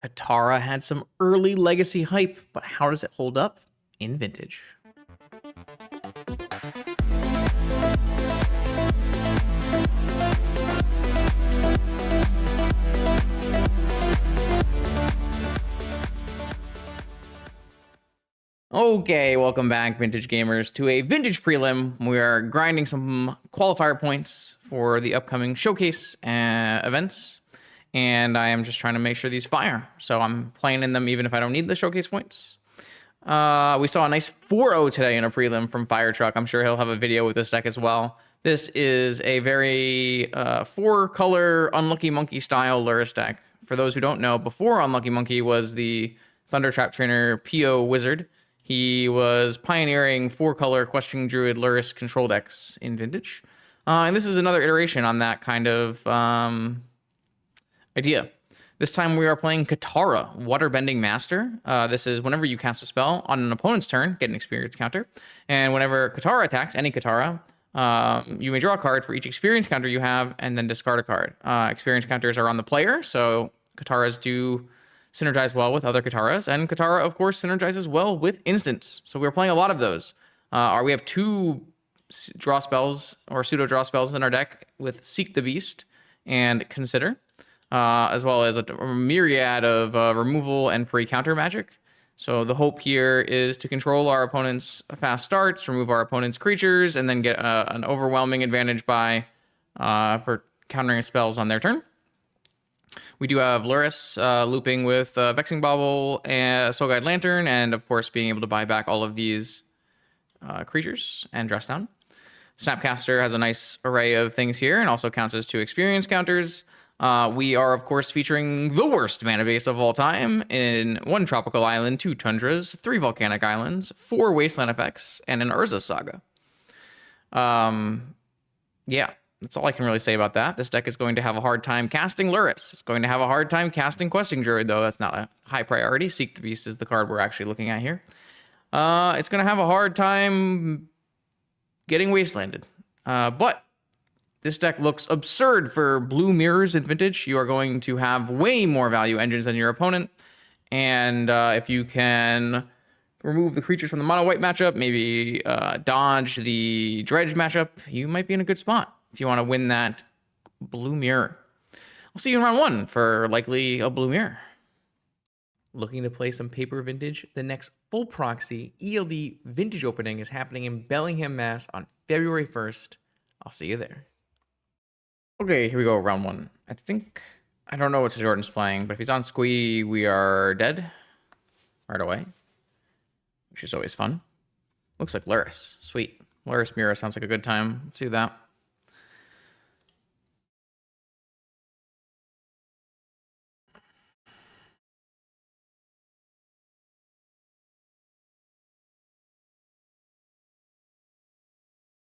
Katara had some early legacy hype, but how does it hold up in Vintage? Okay, welcome back, Vintage Gamers, to a Vintage Prelim. We are grinding some qualifier points for the upcoming showcase events, and I am just trying to make sure these fire. So I'm playing in them even if I don't need the showcase points. We saw a nice 4-0 today in a Prelim from Fire Truck. I'm sure he'll have a video with this deck as well. This is a very 4-color Unlucky Monkey style Lurrus deck. For those who don't know, before Unlucky Monkey was the Thundertrap Trainer PO Wizard. He was pioneering 4-color Questing Druid Lurrus control decks in Vintage. And this is another iteration on that kind of idea. This time we are playing Katara, Waterbending Master. This is whenever you cast a spell on an opponent's turn, get an experience counter. And whenever Katara attacks, any Katara, you may draw a card for each experience counter you have and then discard a card. Experience counters are on the player, so Kataras do synergize well with other Kataras, and Katara, of course, synergizes well with instants. So we're playing a lot of those. We have 2 draw spells or pseudo draw spells in our deck with Seek the Beast and Consider, as well as a myriad of removal and free counter magic. So the hope here is to control our opponent's fast starts, remove our opponent's creatures, and then get an overwhelming advantage by for countering spells on their turn. We do have Lurrus looping with Vexing Bauble and Soul-Guide Lantern, and of course being able to buy back all of these creatures and dress down. Snapcaster has a nice array of things here and also counts as 2 experience counters. We are, of course, featuring the worst mana base of all time in 1 Tropical Island, 2 Tundras, 3 Volcanic Islands, 4 Wasteland effects, and an Urza Saga. Yeah. That's all I can really say about that. This deck is going to have a hard time casting Lurrus. It's going to have a hard time casting Questing Druid, though. That's not a high priority. Seek the Beast is the card we're actually looking at here. It's going to have a hard time getting Wastelanded. But this deck looks absurd for blue mirrors in Vintage. You are going to have way more value engines than your opponent. And if you can remove the creatures from the mono-white matchup, maybe dodge the Dredge matchup, you might be in a good spot if you want to win that blue mirror. We'll see you in round 1 for likely a blue mirror. Looking to play some paper Vintage? The next full proxy ELD Vintage opening is happening in Bellingham, Mass on February 1st. I'll see you there. Okay, here we go, round 1. I don't know what Jordan's playing, but if he's on Squee, we are dead right away, which is always fun. Looks like Lurrus. Sweet. Lurrus Mirror sounds like a good time. Let's do that.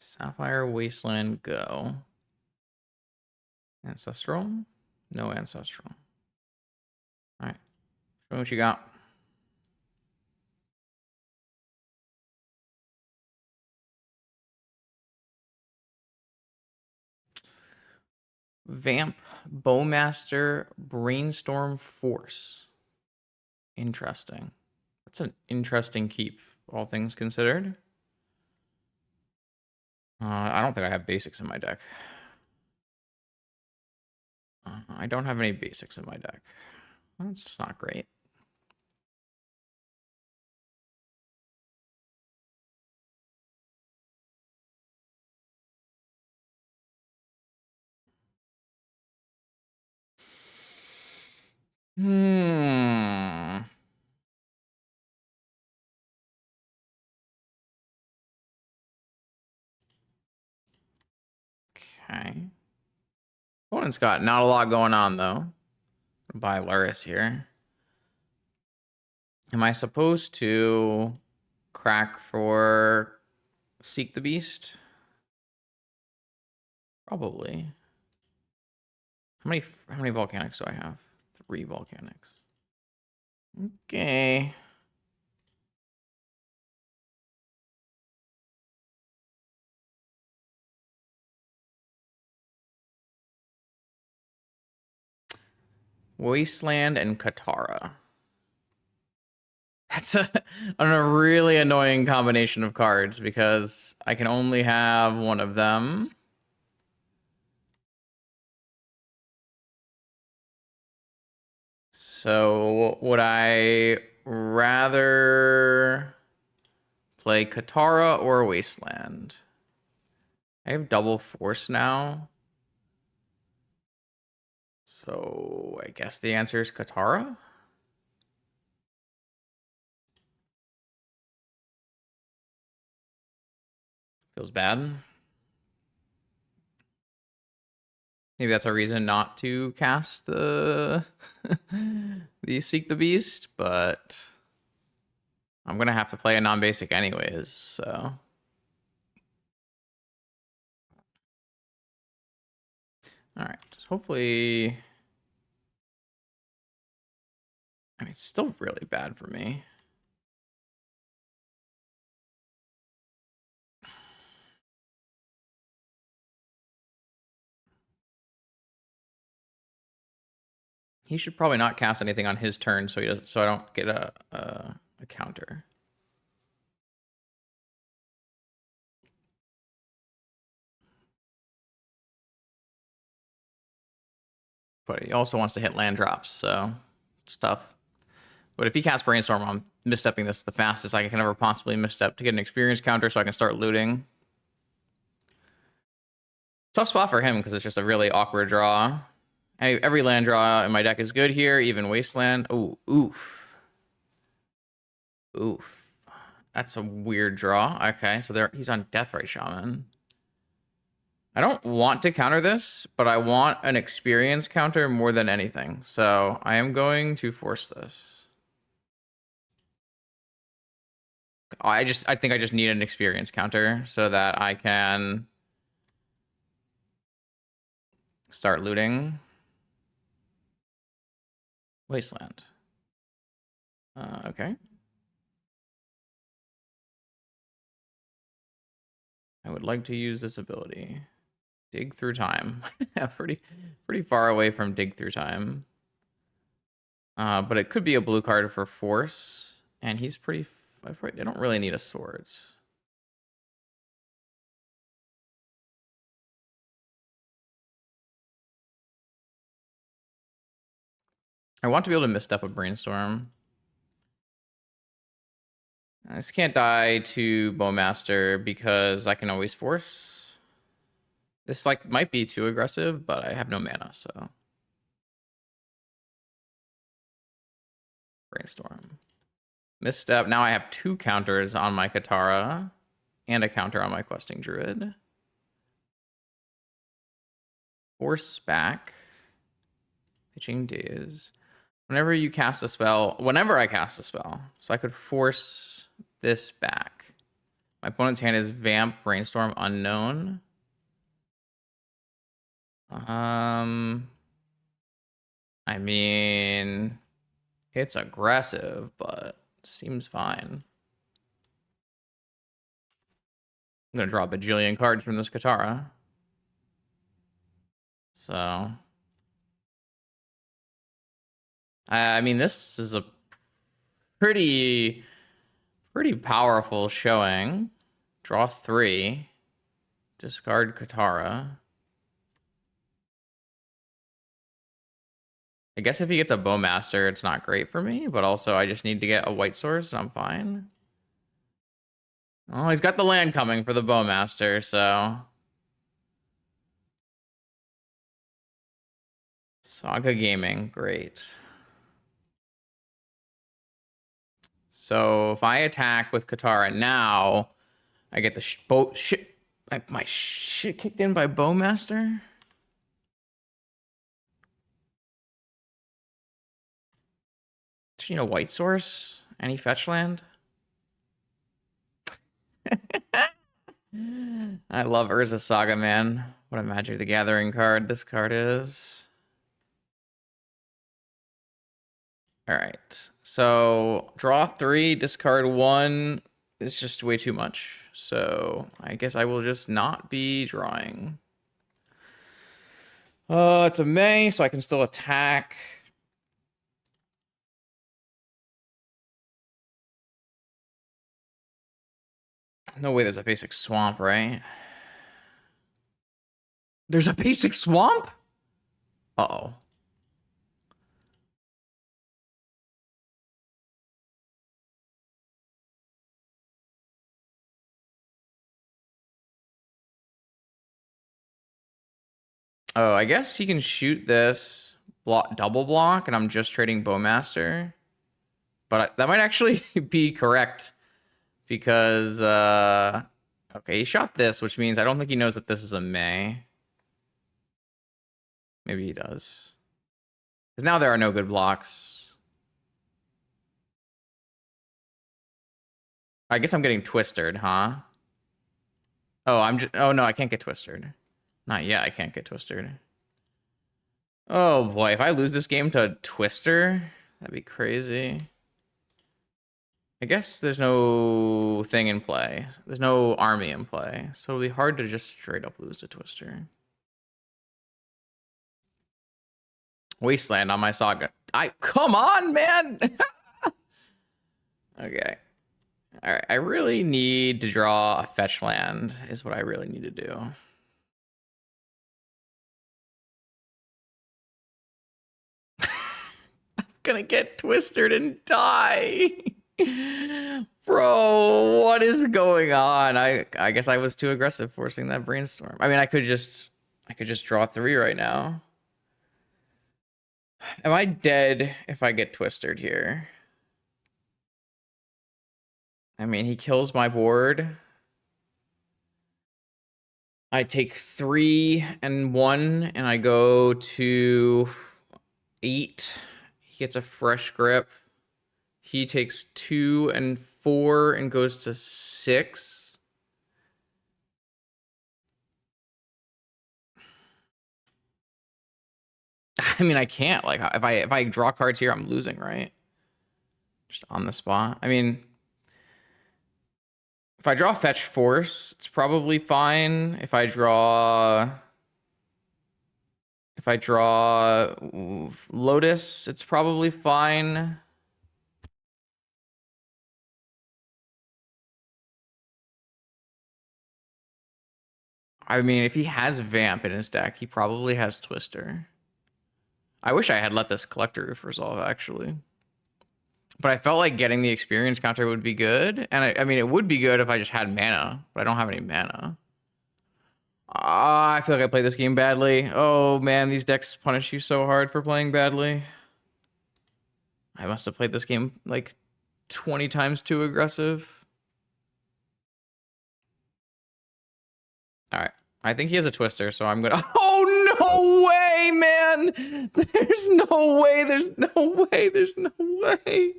Sapphire Wasteland, go. Ancestral? No Ancestral. All right. Show me what you got. Vamp, Bowmaster, Brainstorm Force. Interesting. That's an interesting keep, all things considered. I don't think I have basics in my deck. I don't have any basics in my deck. That's not great. Okay. Opponent's got not a lot going on, though. Buy Lurrus here. Am I supposed to crack for Seek the Beast? Probably. How many volcanics do I have? 3 volcanics. Okay. Wasteland and Katara. That's a really annoying combination of cards because I can only have one of them. So would I rather play Katara or Wasteland? I have double force now. So I guess the answer is Katara. Feels bad. Maybe that's a reason not to cast the the Seek the Beast, but I'm gonna have to play a non-basic anyways, so. All right, hopefully. I mean, it's still really bad for me. He should probably not cast anything on his turn, so he doesn't. So I don't get a counter. But he also wants to hit land drops, so it's tough. But if he casts Brainstorm, I'm misstepping this the fastest I can ever possibly misstep to get an experience counter so I can start looting. Tough spot for him because it's just a really awkward draw. Every land draw in my deck is good here, even Wasteland. Oh, oof. Oof. That's a weird draw. Okay, so he's on Deathrite Shaman. I don't want to counter this, but I want an experience counter more than anything. So I am going to force this. I think I just need an experience counter so that I can start looting Wasteland. Okay. I would like to use this ability. Dig Through Time. pretty far away from Dig Through Time. But it could be a blue card for force. And he's pretty... I don't really need a swords. I want to be able to misstep a Brainstorm. This can't die to Bowmaster because I can always force. This might be too aggressive, but I have no mana, so. Brainstorm. Misstep. Now I have 2 counters on my Katara and a counter on my Questing Druid. Force back. Pitching Daze. Whenever I cast a spell, so I could force this back. My opponent's hand is Vamp, Brainstorm, Unknown. I mean, it's aggressive, but seems fine. I'm gonna draw a bajillion cards from this Katara. So, I mean, this is a pretty powerful showing. Draw 3, discard Katara. I guess if he gets a Bowmaster, it's not great for me, but also I just need to get a white source and I'm fine. Oh, he's got the land coming for the Bowmaster, so. Saga Gaming, great. So if I attack with Katara now, I get the my shit kicked in by Bowmaster. Does she need a white source? Any fetch land? I love Urza Saga, man. What a Magic the Gathering card this card is. All right. So draw 3, discard 1 is just way too much. So I guess I will just not be drawing. It's a May, so I can still attack. No way there's a basic swamp, right? There's a basic swamp? Uh-oh. Oh, I guess he can shoot this double block, and I'm just trading Bowmaster. But that might actually be correct because, okay, he shot this, which means I don't think he knows that this is a May. Maybe he does. Because now there are no good blocks. I guess I'm getting twistered, huh? Oh, no, I can't get twistered. Not yet, I can't get twistered. Oh boy, if I lose this game to Twister, that'd be crazy. I guess there's no thing in play. There's no army in play. So it'll be hard to just straight up lose to Twister. Wasteland on my Saga. Come on, man! Okay. Alright, I really need to draw a fetch land, is what I really need to do. I'm gonna get twistered and die. Bro, what is going on? I guess I was too aggressive forcing that brainstorm. I mean, I could just draw 3 right now. Am I dead if I get twistered here? I mean, he kills my board. I take 3 and 1, and I go to 8. He gets a fresh grip. He takes 2 and 4 and goes to 6. I mean, I can't. Like, if I draw cards here, I'm losing, right? Just on the spot. I mean, if I draw fetch force, it's probably fine. If I draw Lotus, it's probably fine. I mean, if he has Vamp in his deck, he probably has Twister. I wish I had let this Collector Roof resolve, actually. But I felt like getting the experience counter would be good. And I mean, it would be good if I just had mana, but I don't have any mana. I feel like I played this game badly. Oh man, these decks punish you so hard for playing badly. I must have played this game like 20 times too aggressive. All right. I think he has a Twister, so I'm gonna... Oh, no way, man! There's no way, there's no way, there's no way.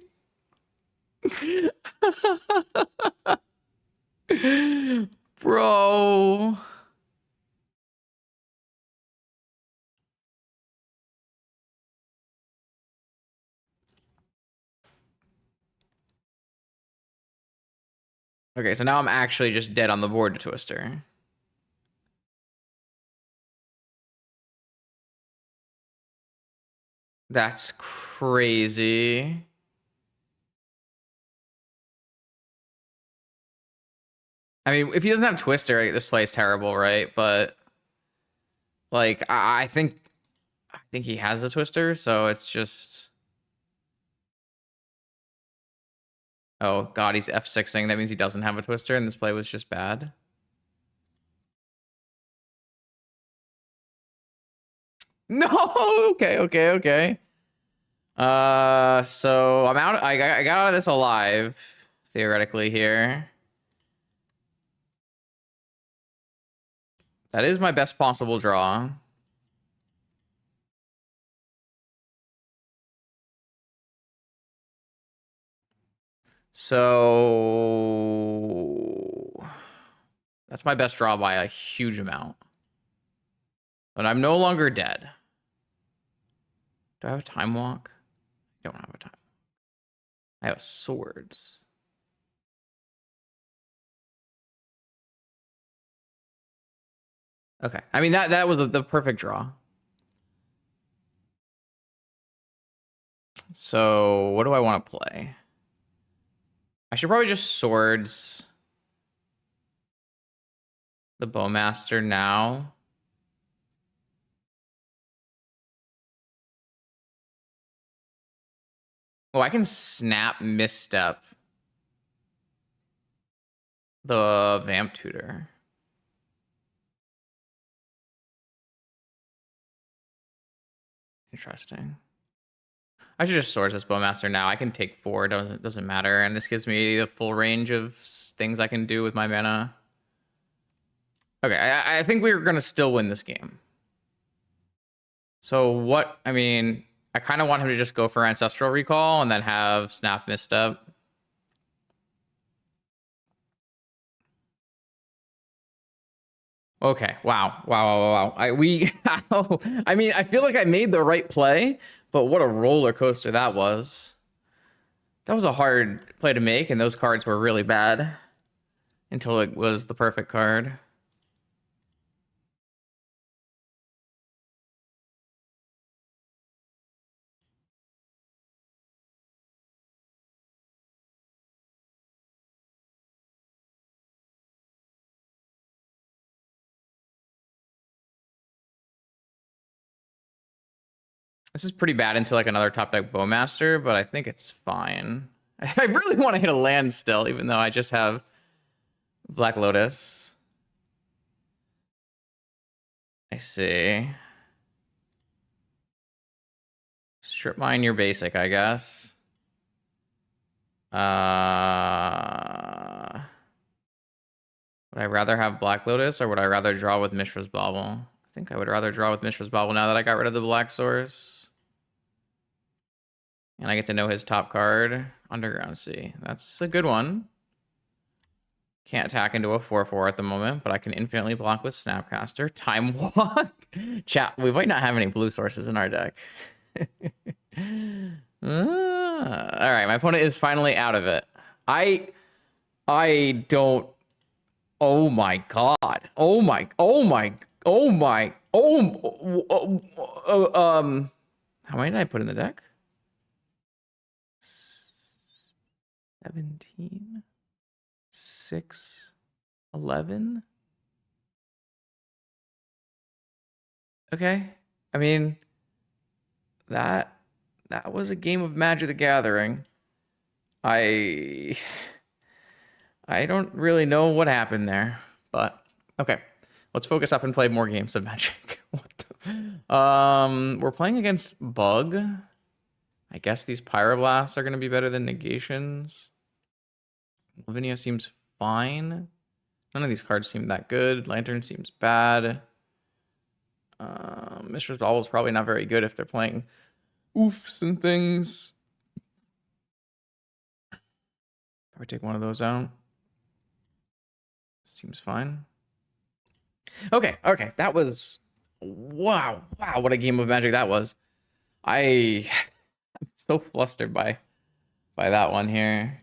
Bro. Okay, so now I'm actually just dead on the board to Twister. That's crazy. I mean, if he doesn't have Twister, this play is terrible, right? But like, I think he has a Twister, so it's just... Oh god, he's F6ing. That means he doesn't have a Twister, and this play was just bad. No, okay. So I'm out. I got out of this alive, theoretically here. That is my best possible draw. So that's my best draw by a huge amount. But I'm no longer dead. Do I have a time walk? I don't have a time. I have swords. Okay. I mean, that was the perfect draw. So what do I want to play? I should probably just swords. the Bowmaster now. Oh, I can snap misstep the Vamp Tutor. Interesting. I should just source this Bowmaster now. I can take 4, doesn't matter, and this gives me the full range of things I can do with my mana. Okay, I think we're gonna still win this game. So what? I mean, I kind of want him to just go for Ancestral Recall and then have Snap Misstep. Okay. Wow. I mean, I feel like I made the right play, but what a roller coaster that was. That was a hard play to make, and those cards were really bad until it was the perfect card. This is pretty bad into like another top deck Bowmaster, but I think it's fine. I really want to hit a land still, even though I just have Black Lotus. I see. Strip mine your basic, I guess. Would I rather have Black Lotus or would I rather draw with Mishra's Bauble? I think I would rather draw with Mishra's Bauble now that I got rid of the Black Source. And I get to know his top card, Underground Sea. That's a good one. Can't attack into a 4/4 at the moment, but I can infinitely block with Snapcaster. Time Walk. Chat, we might not have any blue sources in our deck. All right, my opponent is finally out of it. I don't. Oh my god. Oh my. How many did I put in the deck? 17, 6, 11. Okay. I mean, that was a game of Magic the Gathering. I don't really know what happened there, but okay. Let's focus up and play more games of Magic. We're playing against Bug. I guess these Pyroblasts are going to be better than Negations. Lavinia seems fine. None of these cards seem that good. Lantern seems bad. Mishra's Bauble is probably not very good if they're playing oofs and things. Probably take one of those out. Seems fine. Okay. That was wow, what a game of Magic that was. I'm so flustered by that one here.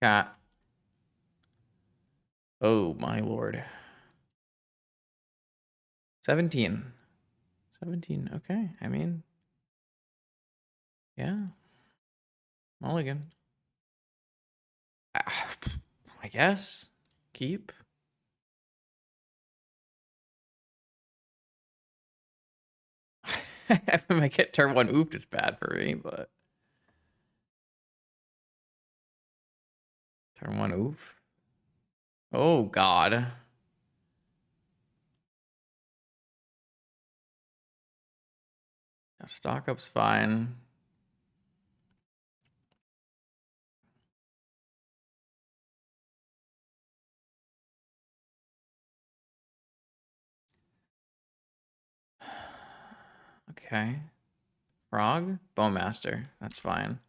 Cat. Oh my lord. 17. Okay. I mean, yeah. Mulligan. I guess. Keep. If I get turn 1 ooped, it's bad for me, but turn 1 oof. Oh god. Yeah, stock up's fine. Okay. Frog? Bowmaster. That's fine.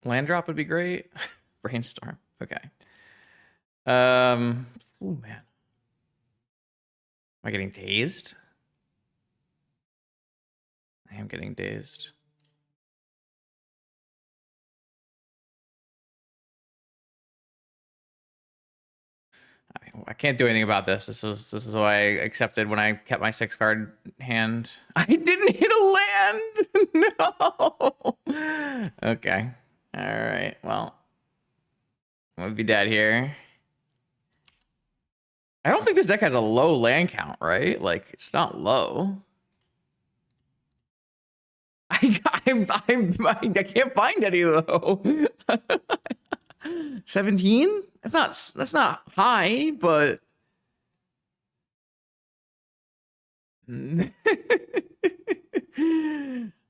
Land drop would be great. Brainstorm. Okay. Oh man. Am I getting dazed? I am getting dazed. I can't do anything about this. This is what I accepted when I kept my 6-card hand. I didn't hit a land. No. Okay. All right. Well, I'm gonna be dead here. I don't think this deck has a low land count, right? Like, it's not low. I can't find any though. 17? That's not high, but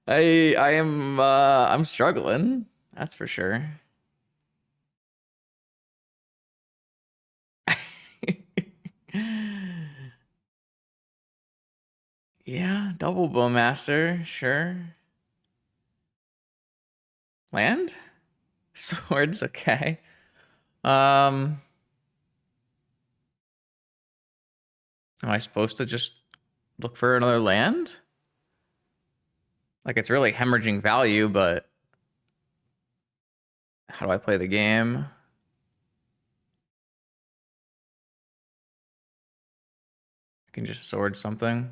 I'm struggling. That's for sure. Yeah, double bowmaster, sure. Land? Swords, okay. Am I supposed to just look for another land? Like, it's really hemorrhaging value, but how do I play the game? I can just sword something.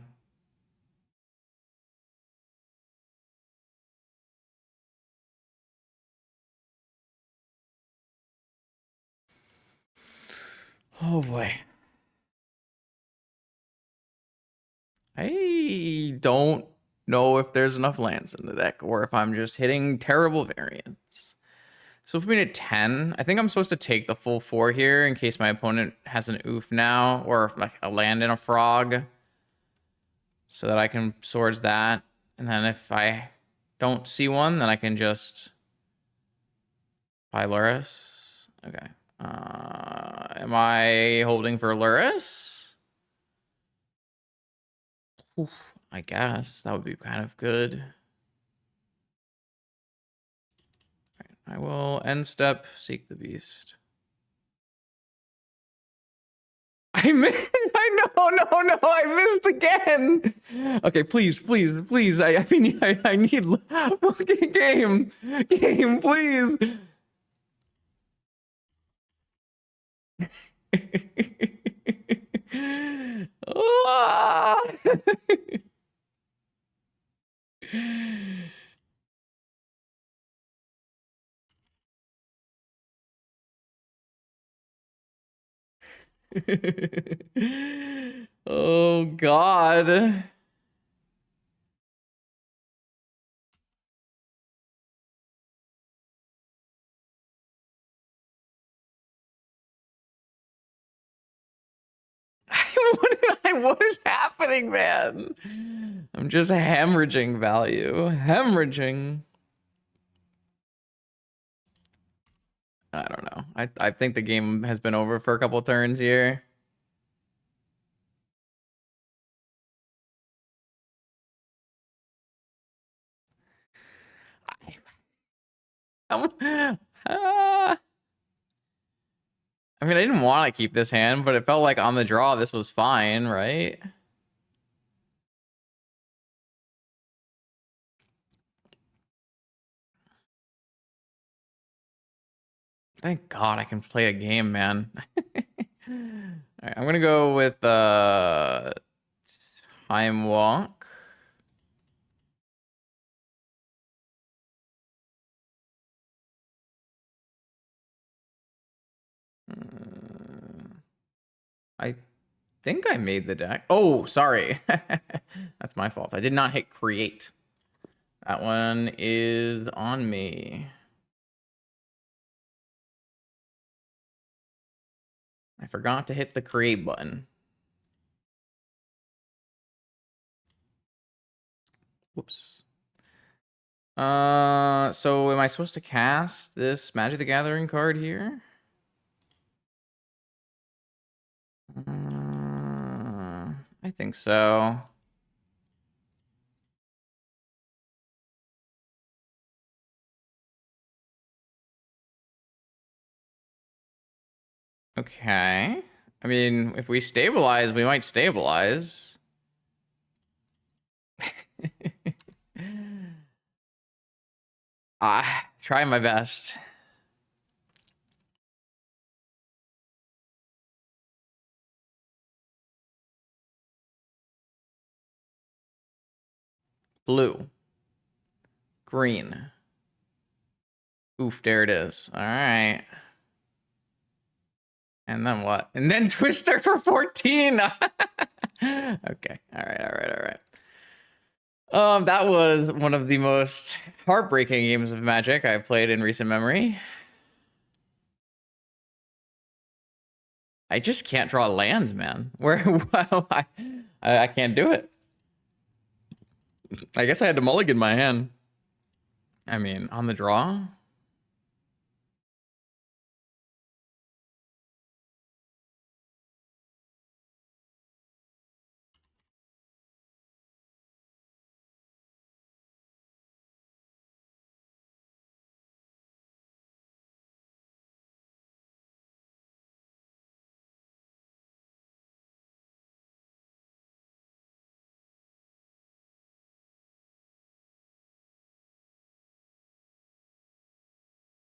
Oh boy. I don't know if there's enough lands in the deck or if I'm just hitting terrible variants. So if we need 10, I think I'm supposed to take the full 4 here in case my opponent has an oof now or like a land and a frog so that I can swords that. And then if I don't see one, then I can just buy Lurrus. Okay. Am I holding for Lurrus? Oof, I guess that would be kind of good. I will end step, seek the beast. I missed. I know, no, I missed again. Okay, please. I need game, please. Ah! Oh God. What is happening, man? I'm just hemorrhaging value. Hemorrhaging. I don't know. I think the game has been over for a couple turns here. I mean, I didn't want to keep this hand, but it felt like on the draw, this was fine, right? Thank God I can play a game, man. All right, I'm gonna go with Time Walk. I think I made the deck. Oh, sorry. That's my fault. I did not hit create. That one is on me. I forgot to hit the create button. Whoops. So am I supposed to cast this Magic the Gathering card here? I think so. Okay. I mean, if we stabilize, we might stabilize. Try my best. Blue. Green. Oof, there it is. All right. And then what? And then Twister for 14. Okay. All right. That was one of the most heartbreaking games of Magic I've played in recent memory. I just can't draw lands, man. Well, I can't do it. I guess I had to mulligan my hand. I mean, on the draw.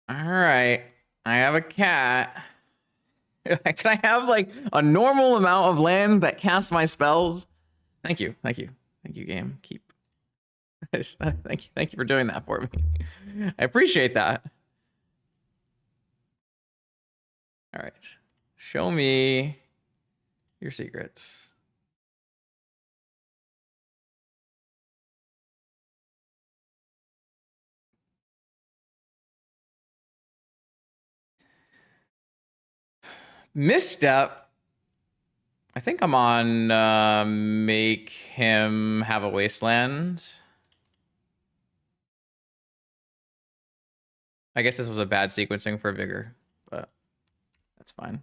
All right. I have a cat. Can I have like a normal amount of lands that cast my spells? Thank you. Game. Keep. Thank you for doing that for me. I appreciate that. All right. Show me your secrets. Misstep. I think I'm on make him have a wasteland. I guess this was a bad sequencing for Vigor, but that's fine.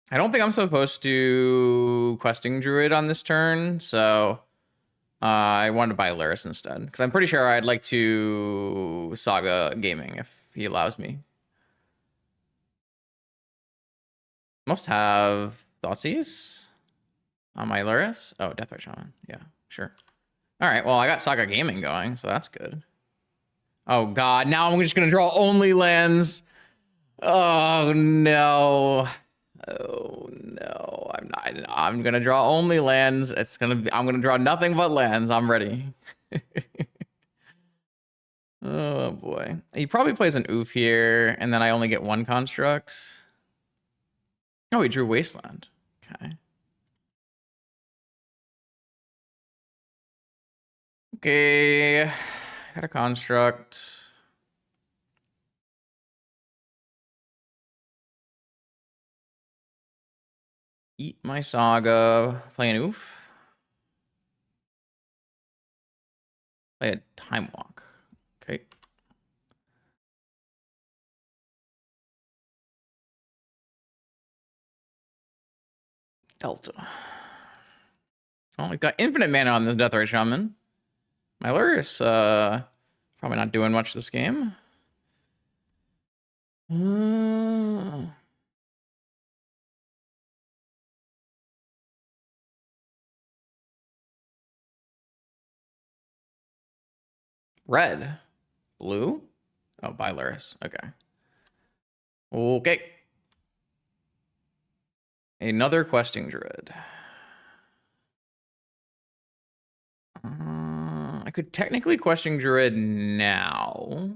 I don't think I'm supposed to questing druid on this turn, so I wanted to buy Lurrus instead, because I'm pretty sure I'd like to Saga Gaming if he allows me. Must have Thoughtseize on my Lurrus. Oh, Deathray Shaman. Yeah, sure. All right, well, I got Saga Gaming going, so that's good. Oh, God. Now I'm just going to draw only lands. Oh, no. Oh, no. I'm not. I'm going to draw only lands. I'm going to draw nothing but lands. I'm ready. Oh, boy. He probably plays an oof here, and then I only get one construct. Oh, he drew Wasteland. Okay. Okay. Got a construct. Eat my Saga. Play an oof. Play a Time Walk. Okay. Delta. Oh, he's got infinite mana on this Deathray Shaman. My Lurrus, probably not doing much this game. Red. Blue? Oh, by Lurrus. Okay. Okay. Another questing druid. I could technically question druid now,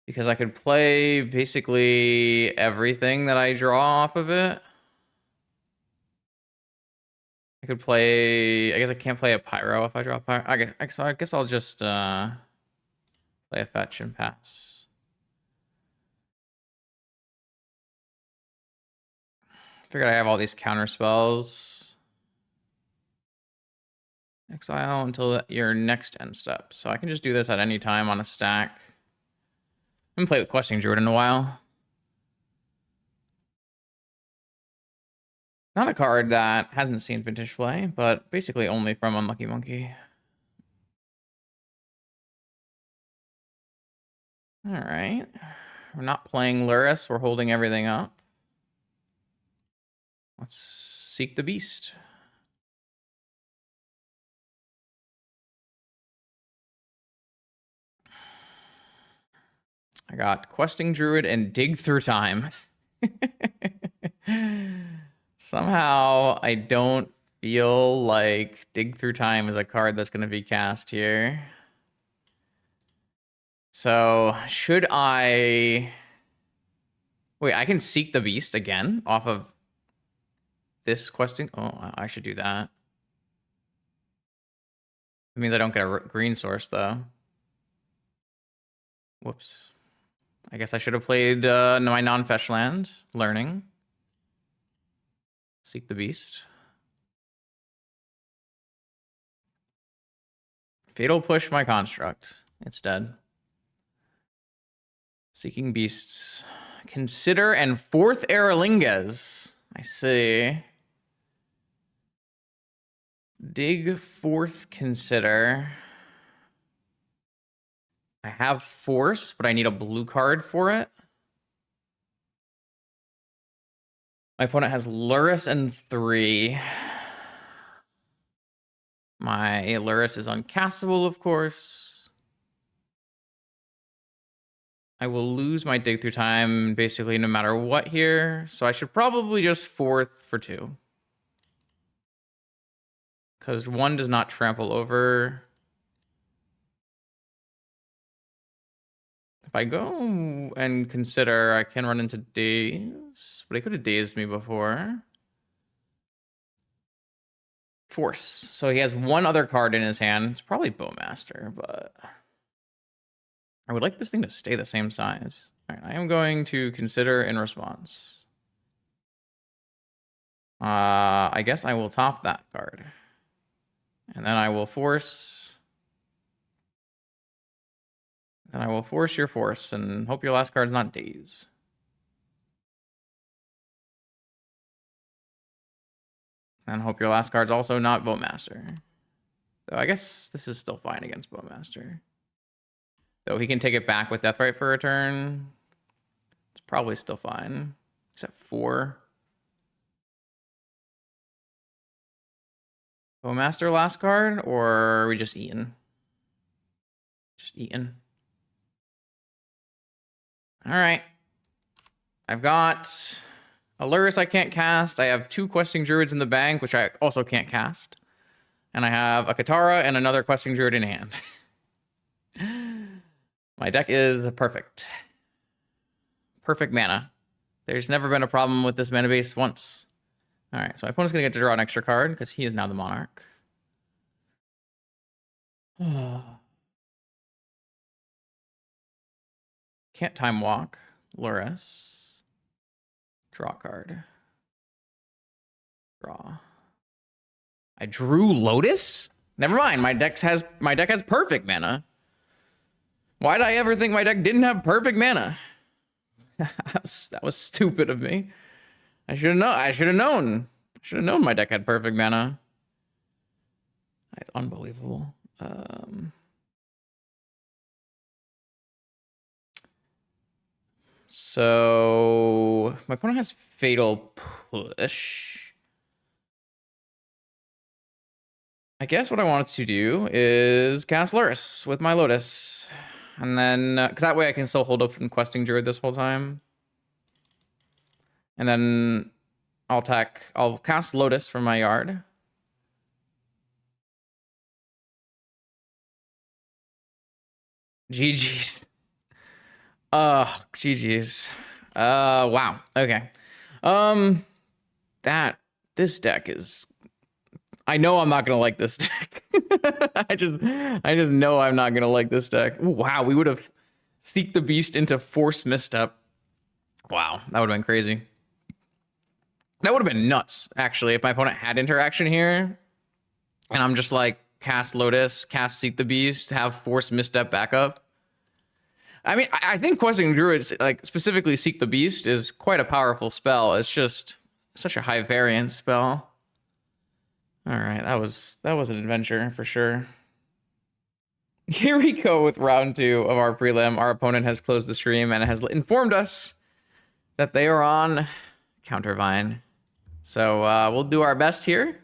because I could play basically everything that I draw off of it. I could play. I guess I can't play a pyro if I draw pyro. I guess I'll just play a fetch and pass. Figured I have all these counter spells. Exile until your next end step. So I can just do this at any time on a stack. I haven't played with Questing Druid in a while. Not a card that hasn't seen vintage play, but basically only from Unlucky Monkey. All right. We're not playing Lurrus. We're holding everything up. Let's seek the beast. I got Questing Druid and Dig Through Time. Somehow I don't feel like Dig Through Time is a card that's going to be cast here. So should I... Wait, I can Seek the Beast again off of this questing? Oh, I should do that. It means I don't get a green source, though. Whoops. I guess I should have played my non-fetch land, Learning. Seek the Beast. Fatal Push my Construct. It's dead. Seeking Beasts. Consider and fourth Aralingas. I see. Dig fourth Consider. I have Force, but I need a blue card for it. My opponent has Lurrus and 3. My Lurrus is uncastable, of course. I will lose my Dig Through Time basically no matter what here. So I should probably just fourth for 2. Because 1 does not trample over. If I go and Consider, I can run into Daze. But he could have dazed me before. Force. So he has 1 other card in his hand. It's probably Bowmaster, but I would like this thing to stay the same size. All right, I am going to Consider in response. I guess I will top that card. And then I will Force. Then I will Force your Force and hope your last card's not Daze. And hope your last card's also not Bowmaster. So I guess this is still fine against Bowmaster. Though he can take it back with Deathrite for a turn. It's probably still fine. Except 4. Bowmaster last card, or are we just eating? Just eating. All right. I've got a Lurrus I can't cast. I have 2 Questing Druids in the bank, which I also can't cast. And I have a Katara and another Questing Druid in hand. My deck is perfect. Perfect mana. There's never been a problem with this mana base once. All right, so my opponent's going to get to draw an extra card because he is now the Monarch. Can't Time Walk. Lurrus. Draw card. Draw. I drew Lotus? Never mind. My deck has perfect mana. Why did I ever think my deck didn't have perfect mana? That was stupid of me. I should have known. I should have known my deck had perfect mana. That's unbelievable. So my opponent has Fatal Push. I guess what I wanted to do is cast Lurrus with my Lotus. And then, because that way I can still hold up from Questing Druid this whole time. And then I'll cast Lotus from my yard. GG's. GG's. Wow. Okay. This deck is... I know I'm not gonna like this deck. I just know I'm not gonna like this deck. Ooh, wow, we would have Seek the Beast into Force Misstep. Wow, that would have been crazy. That would have been nuts, actually, if my opponent had interaction here. And I'm just like, cast Lotus, cast Seek the Beast, have Force Misstep backup. I mean, I think Questing Druids, like specifically Seek the Beast, is quite a powerful spell. It's just such a high variance spell. All right, that was an adventure for sure. Here we go with round 2 of our prelim. Our opponent has closed the stream and has informed us that they are on Countervine. So we'll do our best here,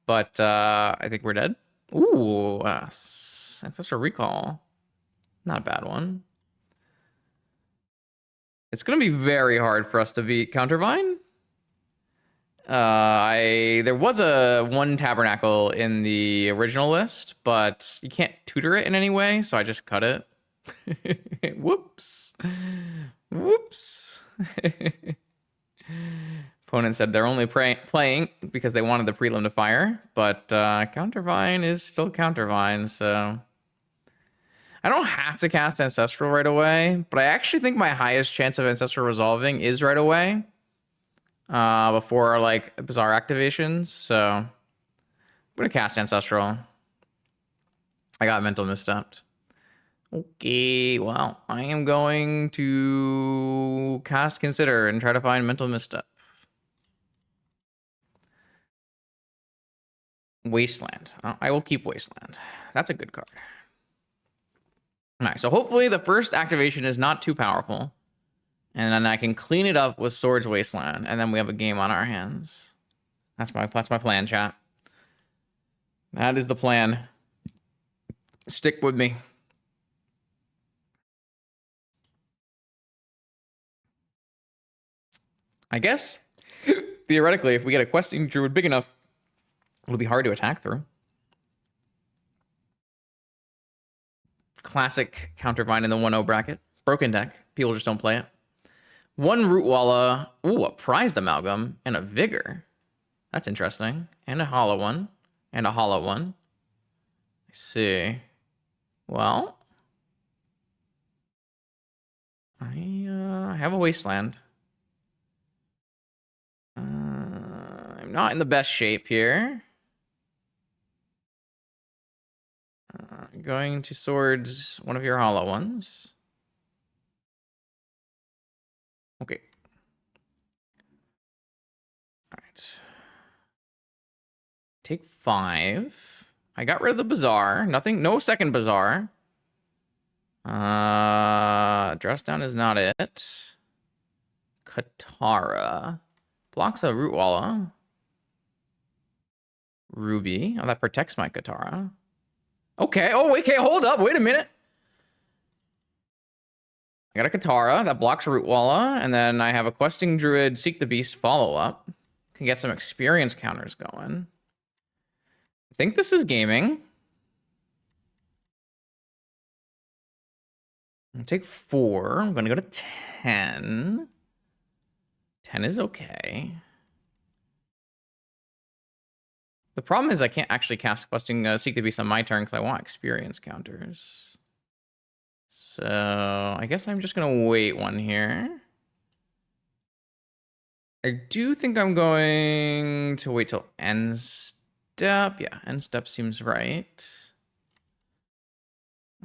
but I think we're dead. Ooh, Ancestral Recall. Not a bad one. It's gonna be very hard for us to beat Countervine. There was a one tabernacle in the original list, but you can't tutor it in any way, so I just cut it. Whoops. Whoops. Opponent said they're only playing because they wanted the prelim to fire, but Countervine is still Countervine, so I don't have to cast Ancestral right away, but I actually think my highest chance of Ancestral resolving is right away before like Bizarre activations, so I'm gonna cast Ancestral. I got Mental Misstepped. Okay, well, I am going to cast Consider and try to find Mental Misstep. Wasteland. I will keep Wasteland. That's a good card. All right, so hopefully the first activation is not too powerful. And then I can clean it up with Swords Wasteland, and then we have a game on our hands. That's my plan, chat. That is the plan. Stick with me. I guess, theoretically, if we get a Questing Druid big enough, it'll be hard to attack through. Classic Countervine in the 1-0 bracket. Broken deck. People just don't play it. One Root Walla. Ooh, a Prized Amalgam and a Vigor. That's interesting. And a hollow one. And a hollow one. Let's see. Well, I have a Wasteland. I'm not in the best shape here. Going to Swords one of your hollow ones. Okay. All right. Take 5. I got rid of the Bazaar. Nothing, no second Bazaar. Dress down is not it. Katara. Blocks a Root Walla. Ruby. Oh, that protects my Katara. Okay. Oh, okay. Hold up. Wait a minute. I got a Katara that blocks Root Walla, and then I have a Questing Druid Seek the Beast follow-up. Can get some experience counters going. I think this is gaming. I'll take 4. I'm going to go to 10. 10 is okay. The problem is I can't actually cast Questing Seek the Beast on my turn because I want experience counters. So I guess I'm just going to wait one here. I do think I'm going to wait till end step. Yeah, end step seems right.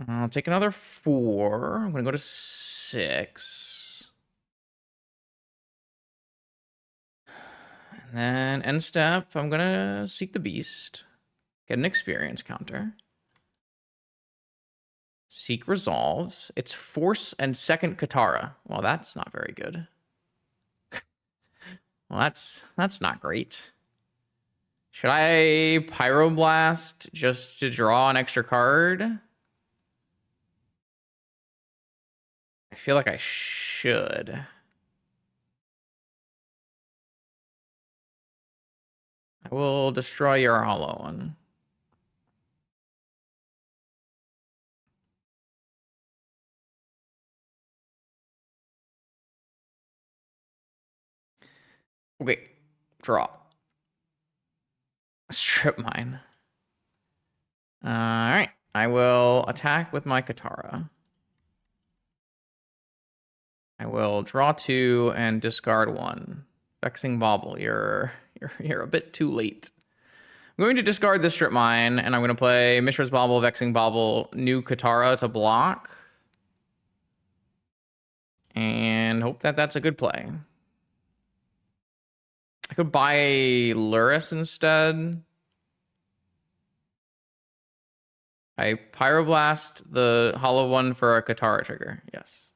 I'll take another 4. I'm going to go to 6. And then end step, I'm going to Seek the Beast. Get an experience counter. Seek resolves. It's Force and second Katara. Well, that's not very good. Well, that's not great. Should I Pyroblast just to draw an extra card? I feel like I should. I will destroy your hollow one. Okay, draw. Strip mine. All right, I will attack with my Katara. I will draw 2 and discard 1. Vexing Bauble, you're a bit too late. I'm going to discard the Strip Mine, and I'm going to play Mishra's Bauble, Vexing Bauble, new Katara to block. And hope that that's a good play. I could buy Lurrus instead. I Pyroblast the hollow one for a Katara trigger. Yes.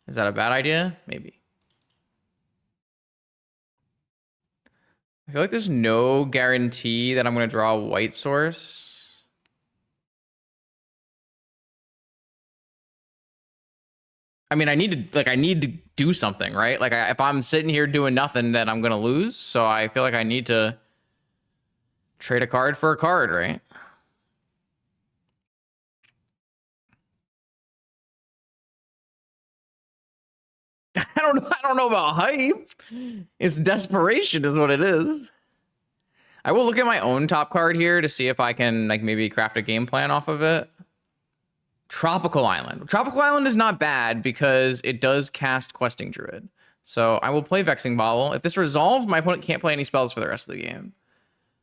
Is that a bad idea? Maybe. I feel like there's no guarantee that I'm going to draw a white source. I mean, I need to do something, right? Like, if I'm sitting here doing nothing, then I'm gonna lose. So I feel like I need to trade a card for a card, right? I don't know about hype. It's desperation is what it is. I will look at my own top card here to see if I can like maybe craft a game plan off of it. Tropical Island. Tropical Island is not bad because it does cast Questing Druid. So I will play Vexing Bauble. If this resolves, my opponent can't play any spells for the rest of the game.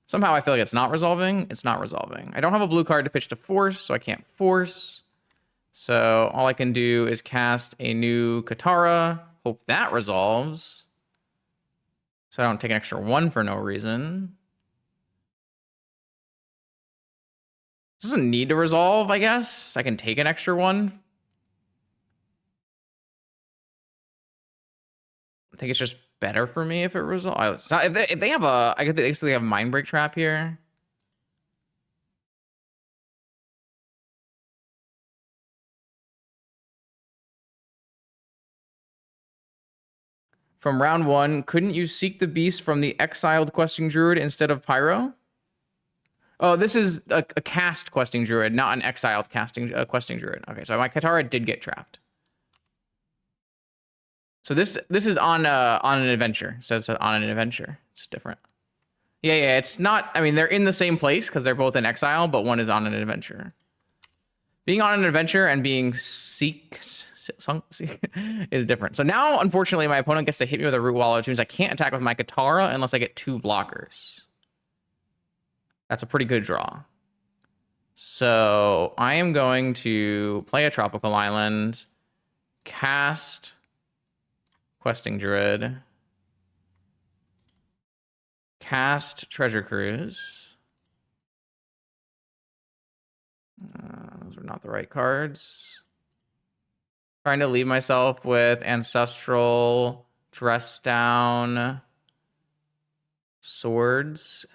Somehow I feel like it's not resolving. It's not resolving. I don't have a blue card to pitch to force, so I can't force. So all I can do is cast a new Katara. Hope that resolves. So I don't take an extra 1 for no reason. Doesn't need to resolve, I guess. I can take an extra 1. I think it's just better for me if it resolves. If they have a, I guess they basically have Mind Break Trap here. From round 1, couldn't you seek the beast from the exiled Questing Druid instead of Pyro? Oh, this is a cast Questing Druid, not an exiled Questing Druid. Okay, so my Katara did get trapped. So this is on an adventure. So it's on an adventure. It's different. Yeah, it's not. I mean, they're in the same place because they're both in exile, but one is on an adventure. Being on an adventure and being sunk is different. So now, unfortunately, my opponent gets to hit me with a Root Wall, which means I can't attack with my Katara unless I get 2 blockers. That's a pretty good draw. So I am going to play a Tropical Island, cast Questing Druid, cast Treasure Cruise. Those are not the right cards. Trying to leave myself with Ancestral, Dress Down, Swords.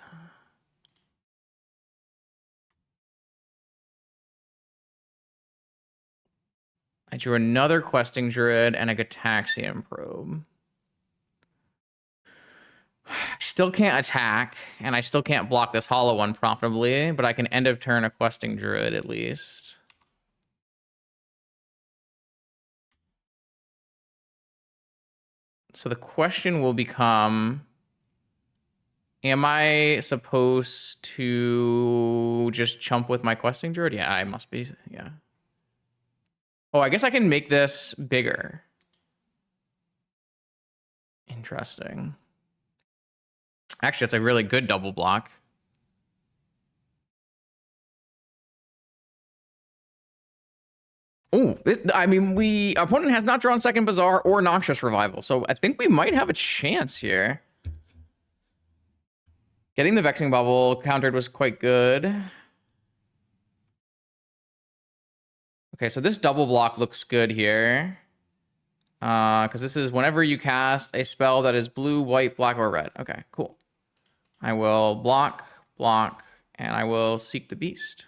I drew another Questing Druid and a Gataxian Probe. I still can't attack, and I still can't block this hollow one profitably, but I can end of turn a Questing Druid at least. So the question will become, am I supposed to just chump with my Questing Druid? Yeah, I must be, yeah. Oh, I guess I can make this bigger. Interesting. Actually, it's a really good double block. Oh, I mean, opponent has not drawn Second Bazaar or Noxious Revival, so I think we might have a chance here. Getting the Vexing Bubble countered was quite good. Okay, so this double block looks good here. Because this is whenever you cast a spell that is blue, white, black, or red. Okay, cool. I will block, and I will seek the beast.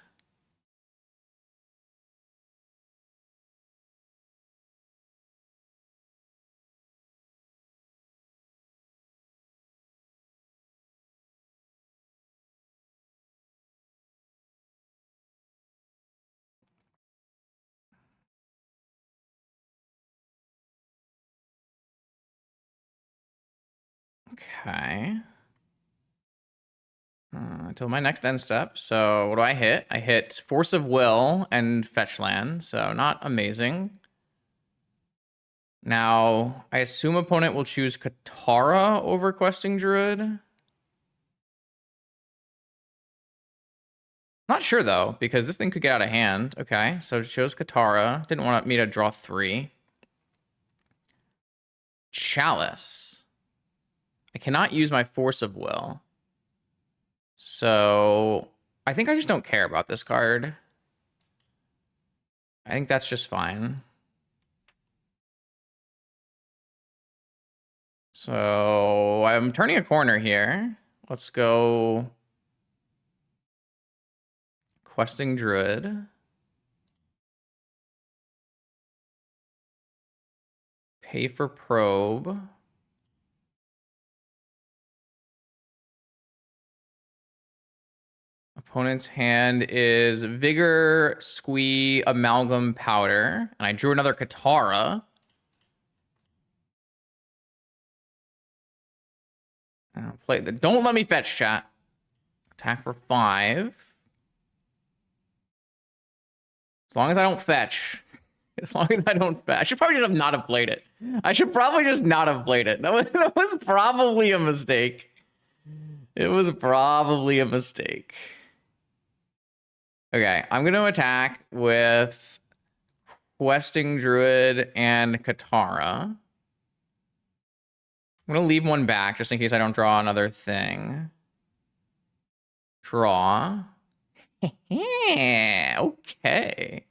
Okay. Until my next end step. So what do I hit? I hit Force of Will and Fetch Land, so not amazing. Now, I assume opponent will choose Katara over Questing Druid. Not sure, though, because this thing could get out of hand. Okay, so it chose Katara. Didn't want me to draw 3. Chalice. I cannot use my Force of Will. So I think I just don't care about this card. I think that's just fine. So I'm turning a corner here. Let's go Questing Druid. pay for probe. Opponent's hand is Vigor, Squee, Amalgam, Powder. And I drew another Katara. I'll play the... Don't let me fetch, chat. Attack for 5. As long as I don't fetch. As long as I don't fetch. I should probably just not have played it. I should probably just not have played it. That was probably a mistake. It was probably a mistake. Okay, I'm going to attack with Questing Druid and Katara. I'm going to leave one back just in case I don't draw another thing. Draw. Okay.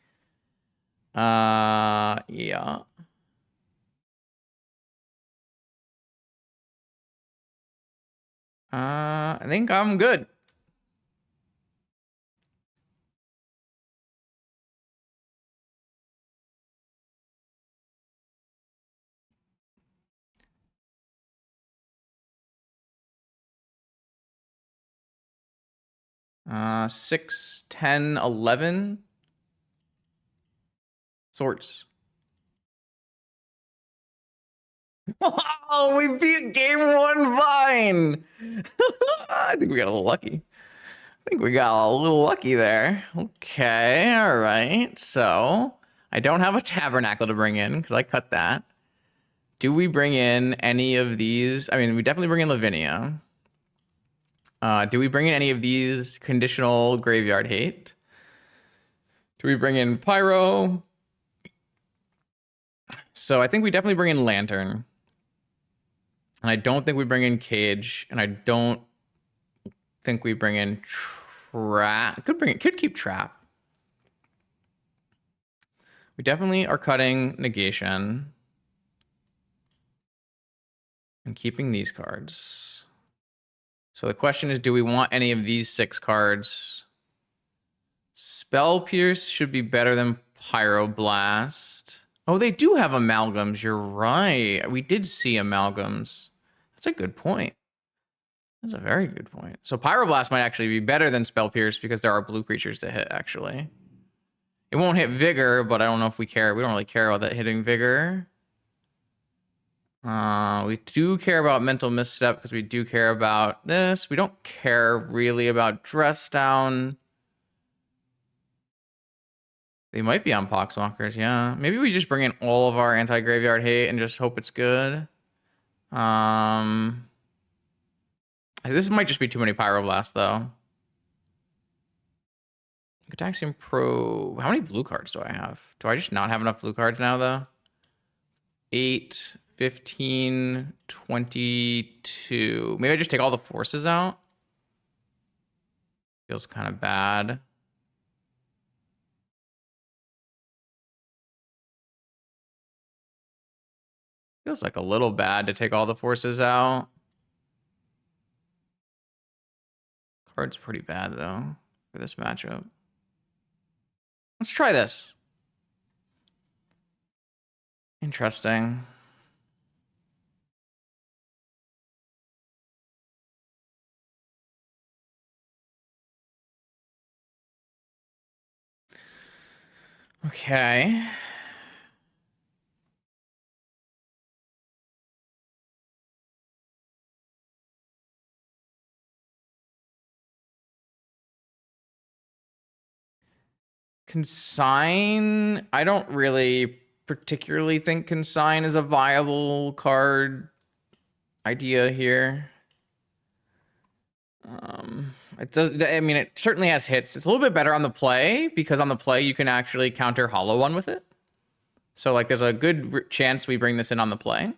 Yeah. I think I'm good. Uh, 6, 10, 11. Swords. Oh, we beat game 1 Vine. I think we got a little lucky. I think we got a little lucky there. Okay, all right. So I don't have a tabernacle to bring in because I cut that. Do we bring in any of these? I mean, we definitely bring in Lavinia. Do we bring in any of these conditional graveyard hate? Do we bring in Pyro? So I think we definitely bring in Lantern. And I don't think we bring in Cage. And I don't think we bring in Trap. Could keep Trap. We definitely are cutting Negation. And keeping these cards. So the question is, do we want any of these 6 cards? Spell Pierce should be better than Pyroblast. Oh, they do have amalgams. You're right. We did see amalgams. That's a good point. That's a very good point. So Pyroblast might actually be better than Spell Pierce because there are blue creatures to hit, actually. It won't hit Vigor, but I don't know if we care. We don't really care about that hitting Vigor. We do care about Mental Misstep because we do care about this. We don't care really about Dress Down. They might be on Poxwalkers, yeah. Maybe we just bring in all of our anti-graveyard hate and just hope it's good. This might just be too many Pyroblasts, though. Gataxian Probe. How many blue cards do I have? Do I just not have enough blue cards now, though? 8, 15, 22. Maybe I just take all the forces out. Feels kind of bad. Feels like a little bad to take all the forces out. Card's pretty bad, though, for this matchup. Let's try this. Interesting. Okay. Consign. I don't really particularly think Consign is a viable card idea here. It does. I mean, it certainly has hits. It's a little bit better on the play because on the play you can actually counter Hollow One with it. So like, there's a good chance we bring this in on the play.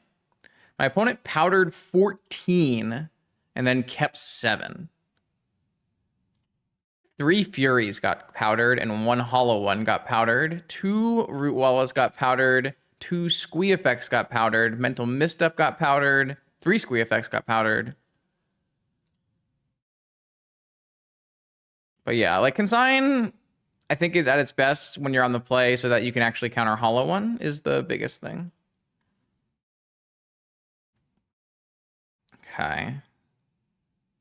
My opponent powdered 14 and then kept 7. 3 Furies got powdered and 1 Hollow One got powdered. 2 Root Wallas got powdered. 2 Squee Effects got powdered. Mental Misstep got powdered. 3 Squee Effects got powdered. But yeah, like Consign, I think is at its best when you're on the play so that you can actually counter Hollow One is the biggest thing. Okay.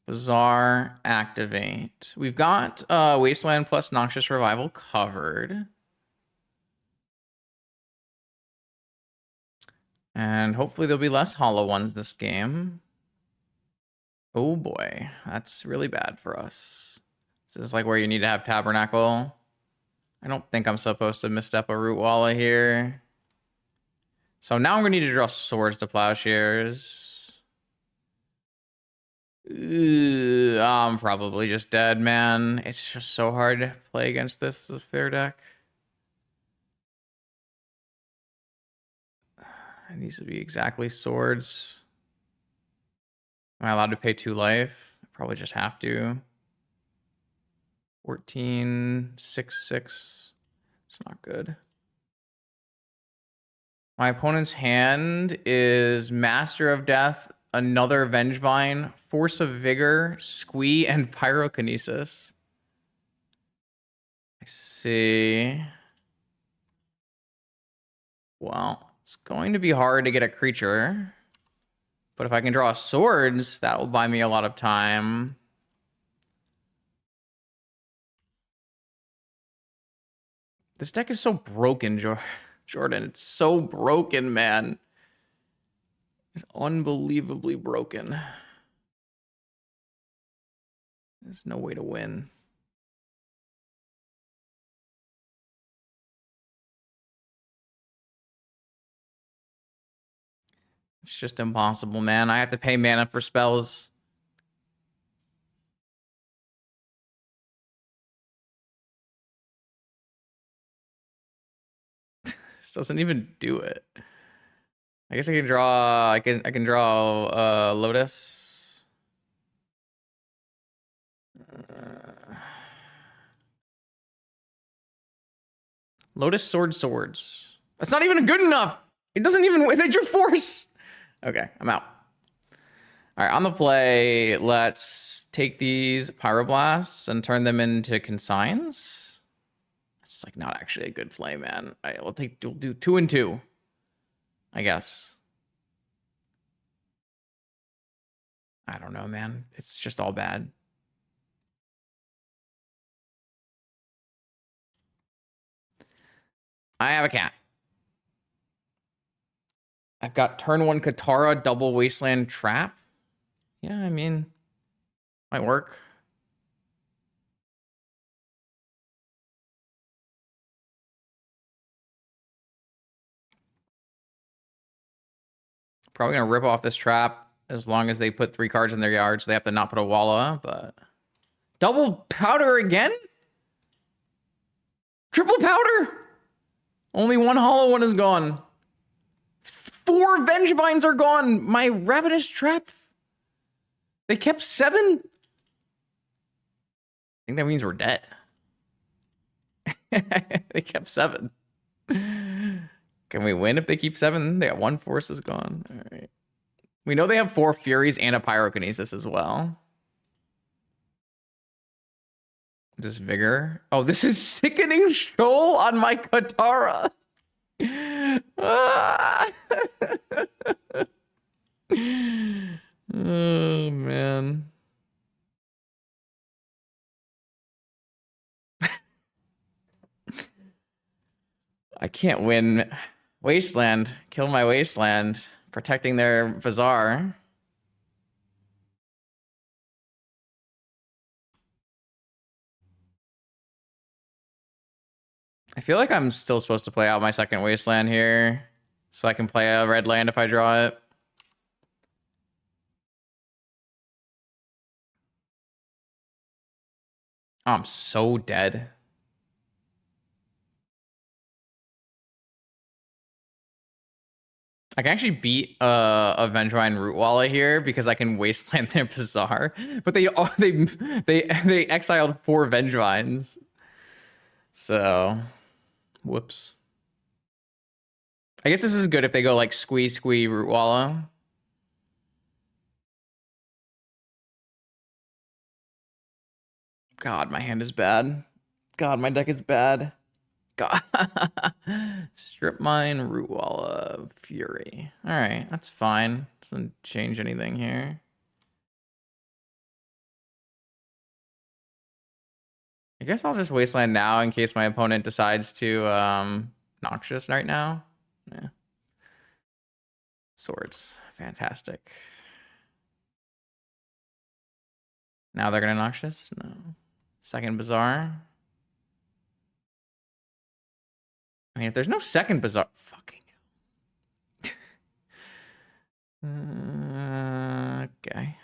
Bazaar, activate. We've got Wasteland plus Noxious Revival covered. And hopefully there'll be less hollow ones this game. Oh boy, that's really bad for us. This is like where you need to have Tabernacle. I don't think I'm supposed to misstep a Root Walla here. So now I'm going to need to draw Swords to Plowshares. I'm probably just dead, man. It's just so hard to play against this as a fair deck. It needs to be exactly Swords. Am I allowed to pay 2 life? I probably just have to. 14, 6, 6. It's not good. My opponent's hand is Master of Death, another Vengevine, Force of Vigor, Squee, and Pyrokinesis. I see. Well, it's going to be hard to get a creature. But if I can draw Swords, that will buy me a lot of time. This deck is so broken, Jordan. It's so broken, man. It's unbelievably broken. There's no way to win. It's just impossible, man. I have to pay mana for spells. This doesn't even do it. I guess I can draw. I can draw Lotus. Lotus Swords. That's not even good enough. It doesn't even. They drew Force. Okay, I'm out. All right, on the play, let's take these Pyroblasts and turn them into Consigns. It's like not actually a good play, man. We'll do 2 and 2, I guess. I don't know, man. It's just all bad. I have a cat. I've got turn 1 Katara, double Wasteland Trap. Yeah, I mean, might work. Probably gonna rip off this trap as long as they put 3 cards in their yard, so they have to not put a Walla, but... Double powder again? Triple powder? Only 1 hollow one is gone. 4 Vengevines are gone. My Ravenous Trap? They kept 7? I think that means we're dead. They kept 7. Can we win if they keep 7? They got 1 Force is gone. All right. We know they have 4 Furies and a Pyrokinesis as well. Just Vigor. Oh, this is Sickening Shoal on my Katara. Oh, man. I can't win. Wasteland. Kill my Wasteland. Protecting their Bazaar. I feel like I'm still supposed to play out my second Wasteland here, so I can play a red land if I draw it. Oh, I'm so dead. I can actually beat a Vengevine Root Walla here because I can Wasteland their Bazaar, but they exiled 4 Vengevines. So, whoops. I guess this is good if they go like Squee Root Walla. God, my hand is bad. God, my deck is bad. God. Strip Mine, Root Walla, Fury. All right, that's fine. Doesn't change anything here. guess I'll just Wasteland now in case my opponent decides to Noxious right now. Yeah. Swords. Fantastic. Now they're gonna Noxious? No. Second Bazaar. I mean, if there's no second Bazaar... Fucking hell. Okay.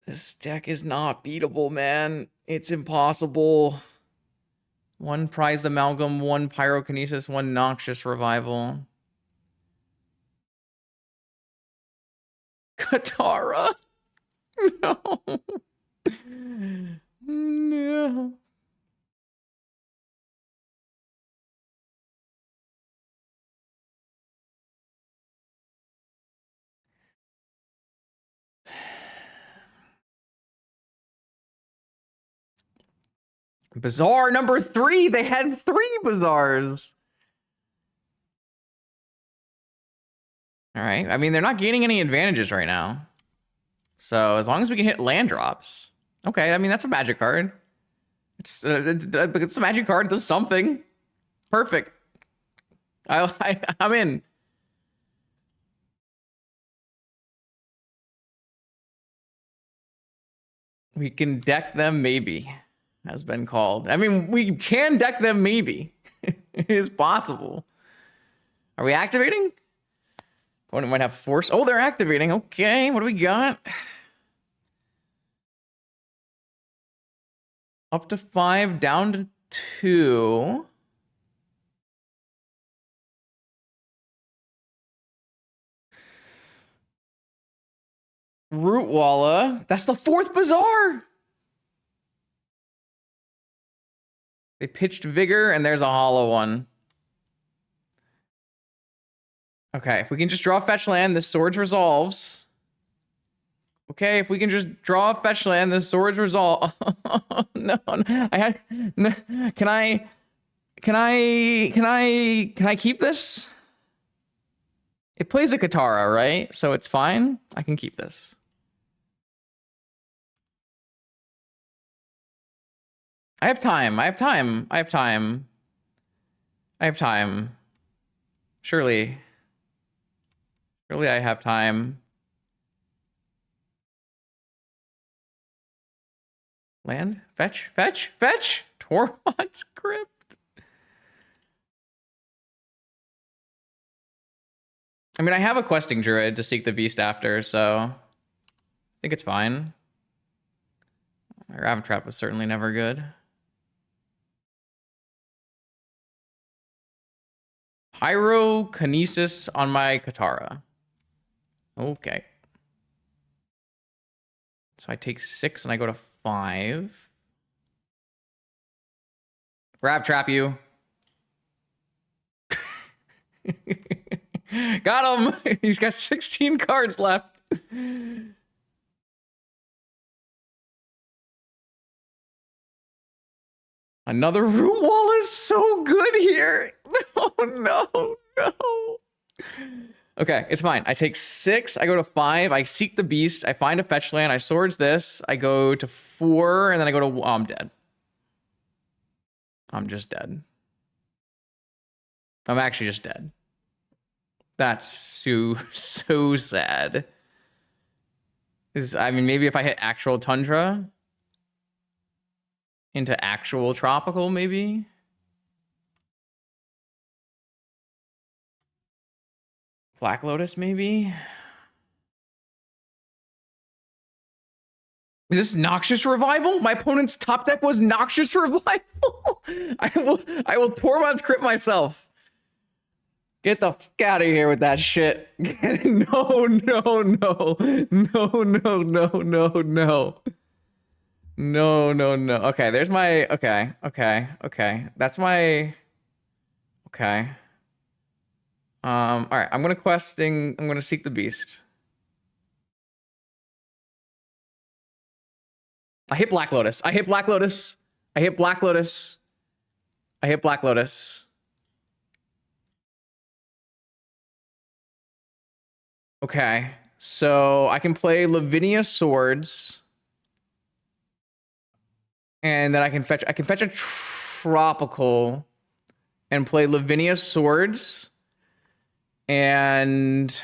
This deck is not beatable, man. It's impossible. One Prized Amalgam, one Pyrokinesis, one Noxious Revival. Katara. No. No. Bazaar number 3. They had 3 Bazaars. All right. I mean, they're not gaining any advantages right now. So as long as we can hit land drops. Okay. I mean, that's a magic card. It's a magic card. It does something. Perfect. I'm in. We can deck them maybe, has been called. I mean, we can deck them maybe. It is possible. Are we activating? Opponent might have force. Oh, they're activating. Okay, what do we got? Up to 5, down to 2. Rootwalla. That's the 4th Bazaar. They pitched Vigor, and there's a hollow one. Okay, if we can just draw fetch land, this Swords resolves. Okay, if we can just draw fetch land, the Swords resolve. No, I had. No, can I keep this? It plays a Katara, right? So it's fine. I can keep this. I have time. I have time. I have time. I have time. Surely. Surely I have time. Land? Fetch? Fetch? Fetch? Tormod's Crypt. I mean, I have a questing druid to seek the beast after, so I think it's fine. My Raven Trap was certainly never good. Pyrokinesis on my Katara. Okay. So I take 6 and I go to 5. Rav Trap you. Got him! He's got 16 cards left. Another root wall is so good here. No. Okay, it's fine. I take 6, I go to 5, I seek the beast, I find a fetch land, I swords this, I go to 4, and then I go to... Oh, I'm dead. I'm just dead. I'm actually just dead. That's so sad. I mean, maybe if I hit actual Tundra into actual Tropical, maybe? Black Lotus, maybe? Is this Noxious Revival? My opponent's top deck was Noxious Revival. I will Tormod's Crypt myself. Get the fuck out of here with that shit. No. Okay, there's my... Okay. That's my... Okay. All right, I'm gonna seek the beast. I hit Black Lotus. I hit Black Lotus. Okay, so I can play Lavinia Swords, and then I can fetch a tropical and play Lavinia Swords, and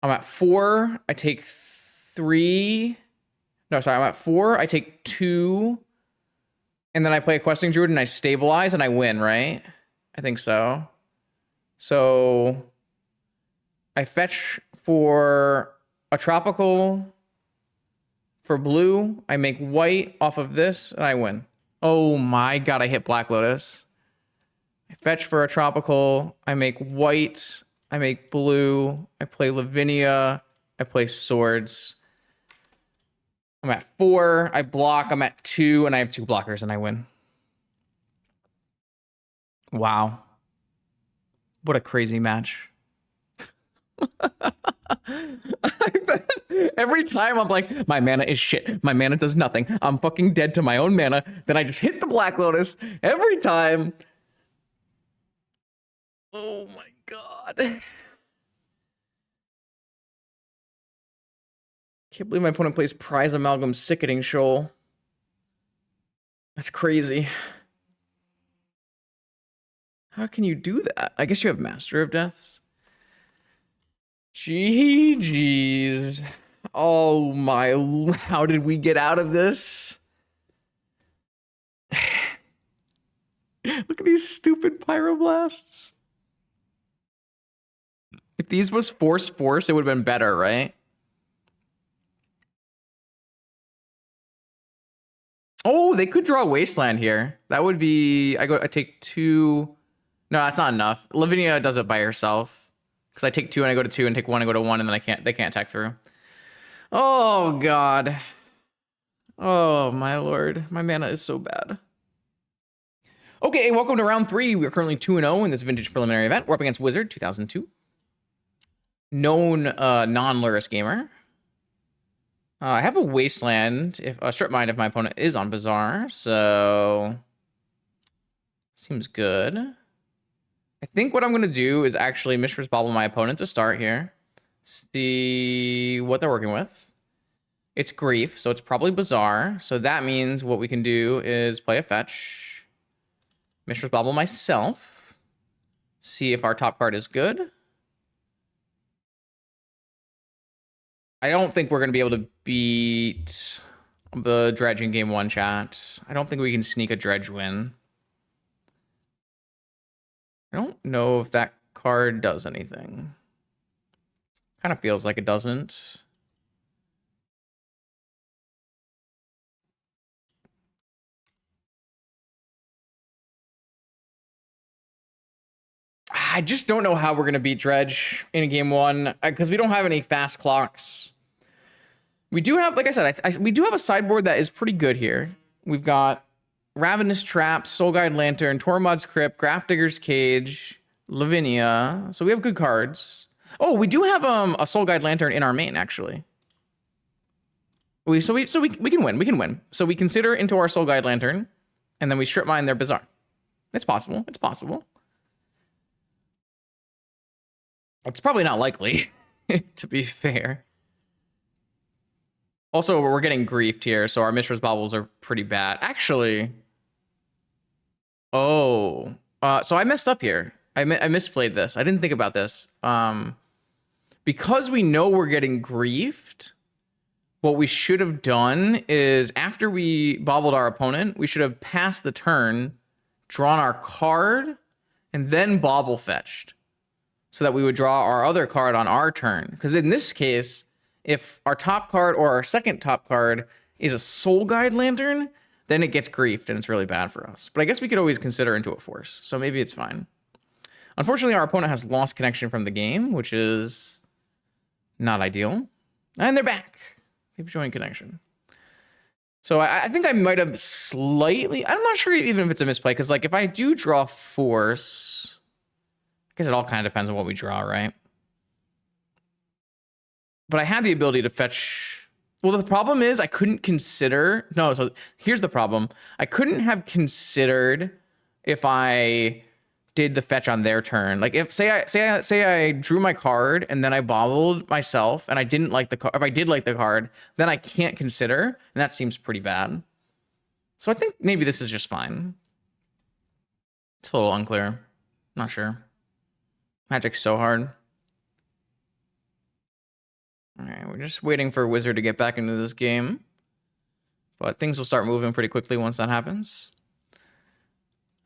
I'm at 4. I take 3. No, sorry, I'm at 4. I take 2, and then I play a Questing Druid and I stabilize and I win, right? I think so. So I fetch for a tropical for blue. I make white off of this and I win. Oh my god, I hit Black Lotus. I fetch for a tropical. I make white. I make blue. I play Lavinia. I play swords. I'm at 4. I block. I'm at 2, and I have 2 blockers, and I win. Wow. What a crazy match. Every time I'm like, my mana is shit. My mana does nothing. I'm fucking dead to my own mana. Then I just hit the Black Lotus every time. Oh my god. Can't believe my opponent plays Prize Amalgam Sickening Shoal. That's crazy. How can you do that? I guess you have Master of Deaths. GG's. Oh my, how did we get out of this? Look at these stupid Pyroblasts. If these was Force, it would have been better, right? Oh, they could draw Wasteland here. That would be, I take 2. No, that's not enough. Lavinia does it by herself. Because I take 2 and I go to 2 and take 1 and go to 1 and then they can't attack through. Oh god. Oh my lord. My mana is so bad. Okay, welcome to round 3. We are currently 2-0 in this vintage preliminary event. We're up against Wizard 2002. Known non-Lurrus gamer. I have a Wasteland, if a Strip Mine if my opponent is on Bazaar, so seems good. I think what I'm going to do is actually Mishra's Bobble my opponent to start here. See what they're working with. It's Grief, so it's probably Bazaar. So that means what we can do is play a fetch. Mishra's Bobble myself. See if our top card is good. I don't think we're going to be able to beat the Dredge in game 1, chat. I don't think we can sneak a Dredge win. I don't know if that card does anything. Kind of feels like it doesn't. I just don't know how we're going to beat Dredge in game 1 because we don't have any fast clocks. We do have, like I said, we do have a sideboard that is pretty good here. We've got Ravenous Trap, Soul Guide Lantern, Tormod's Crypt, Grafdigger's Cage, Lavinia. So we have good cards. Oh, we do have a Soul Guide Lantern in our main, actually. We can win. We can win. So we consider into our Soul Guide Lantern, and then we strip mine their Bazaar. It's possible. It's possible. It's probably not likely, to be fair. Also, we're getting griefed here, so our Mishra's Bobbles are pretty bad. Actually, oh, so I messed up here. I misplayed this. I didn't think about this. Because we know we're getting griefed, what we should have done is after we bobbled our opponent, we should have passed the turn, drawn our card, and then bobble fetched, so that we would draw our other card on our turn. Because in this case, if our top card or our second top card is a Soul Guide Lantern, then it gets griefed and it's really bad for us. But I guess we could always consider into a force, so maybe it's fine. Unfortunately, our opponent has lost connection from the game, which is not ideal. And they're back. They've joined connection. So I think I might have slightly... I'm not sure even if it's a misplay, because like if I do draw force... I guess it all kind of depends on what we draw, right? But I have the ability to fetch... Well, the problem is I couldn't consider... No, so here's the problem. I couldn't have considered if I did the fetch on their turn. Like if say I drew my card and then I bobbled myself and I didn't like the card. If I did like the card, then I can't consider, and that seems pretty bad. So I think maybe this is just fine. It's a little unclear. Not sure. Magic's so hard. All right, we're just waiting for Wizard to get back into this game. But things will start moving pretty quickly once that happens.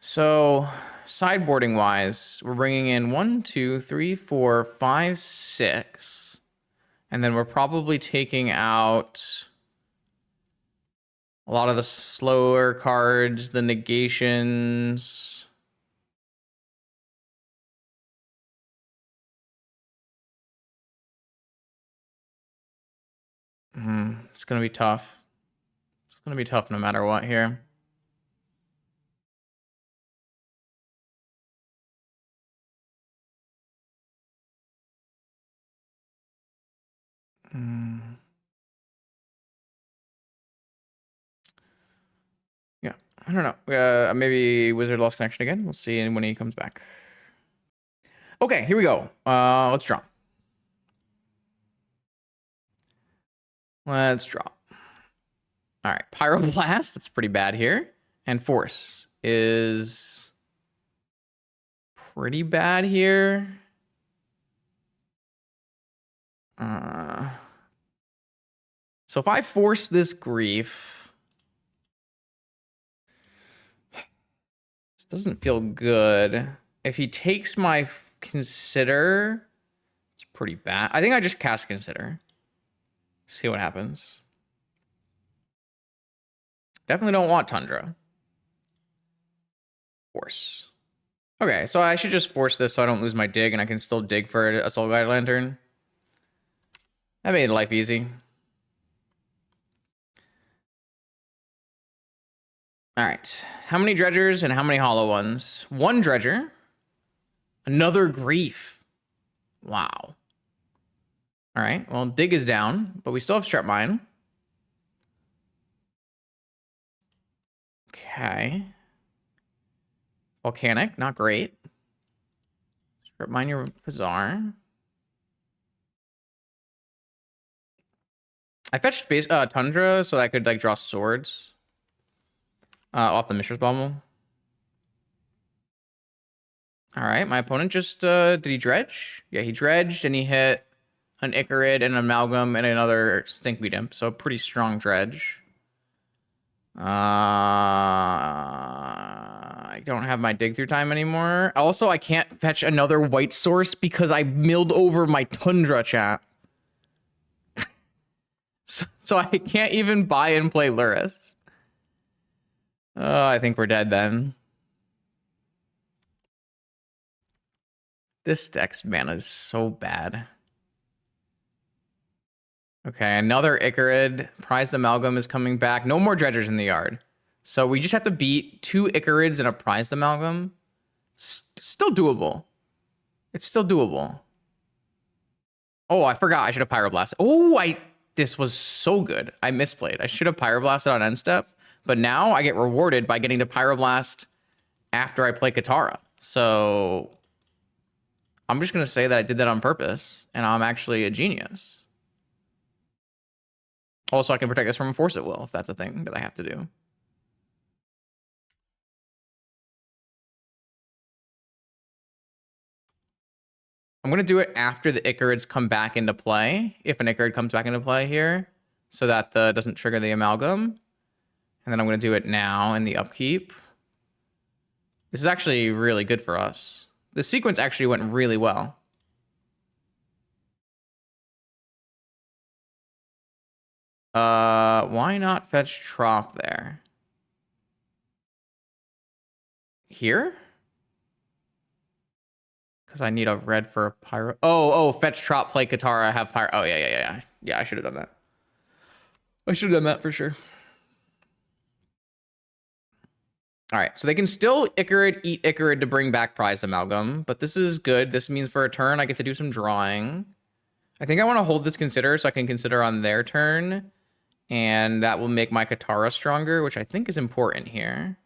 So sideboarding wise, we're bringing in 1, 2, 3, 4, 5, 6. And then we're probably taking out a lot of the slower cards, the negations. It's going to be tough. It's going to be tough no matter what here. Yeah, I don't know. Maybe Wizard lost connection again. We'll see when he comes back. Okay, here we go. Let's draw. Let's draw. All right, Pyroblast. That's pretty bad here. And Force is pretty bad here. So if I force this Grief, this doesn't feel good. If he takes my Consider, it's pretty bad. I think I just cast Consider. See what happens. Definitely don't want Tundra. Force. Okay, so I should just force this so I don't lose my dig and I can still dig for a Soul Guide Lantern. That made life easy. All right. How many Dredgers and how many Hollow ones? 1 Dredger. Another Grief. Wow. All right. Well, dig is down, but we still have Strap Mine. Okay. Volcanic, not great. Strap Mine your Bazaar. I fetched base Tundra so I could like draw swords off the Mishra's Bauble. All right, my opponent just did he dredge? Yeah, he dredged and he hit an Icarid and an Amalgam and another Stinkweed Imp. So a pretty strong dredge. I don't have my dig through time anymore. Also, I can't fetch another white source because I milled over my Tundra, chat. So I can't even buy and play Lurrus. Oh, I think we're dead then. This deck's mana is so bad. Okay, another Icarid. Prized Amalgam is coming back. No more Dredgers in the yard. So we just have to beat 2 Icarids and a Prized Amalgam. Still doable. It's still doable. Oh, I forgot. I should have Pyroblasted. Oh, this was so good. I misplayed. I should have Pyroblasted on end step. But now I get rewarded by getting to Pyroblast after I play Katara. So I'm just going to say that I did that on purpose. And I'm actually a genius. Also, I can protect this from a Force at Will, if that's a thing that I have to do. I'm going to do it after the Icarids come back into play, if an Icarid comes back into play here, so that doesn't trigger the Amalgam. And then I'm going to do it now in the upkeep. This is actually really good for us. The sequence actually went really well. Why not fetch Trop there? Here? Because I need a red for a Pyro. Oh, fetch Trop, play Katara, have Pyro. Oh, yeah. Yeah, I should have done that. I should have done that for sure. All right, so they can still Icarid, eat Icarid to bring back Prized Amalgam, but this is good. This means for a turn, I get to do some drawing. I think I want to hold this Consider so I can Consider on their turn, and that will make my Katara stronger, which I think is important here.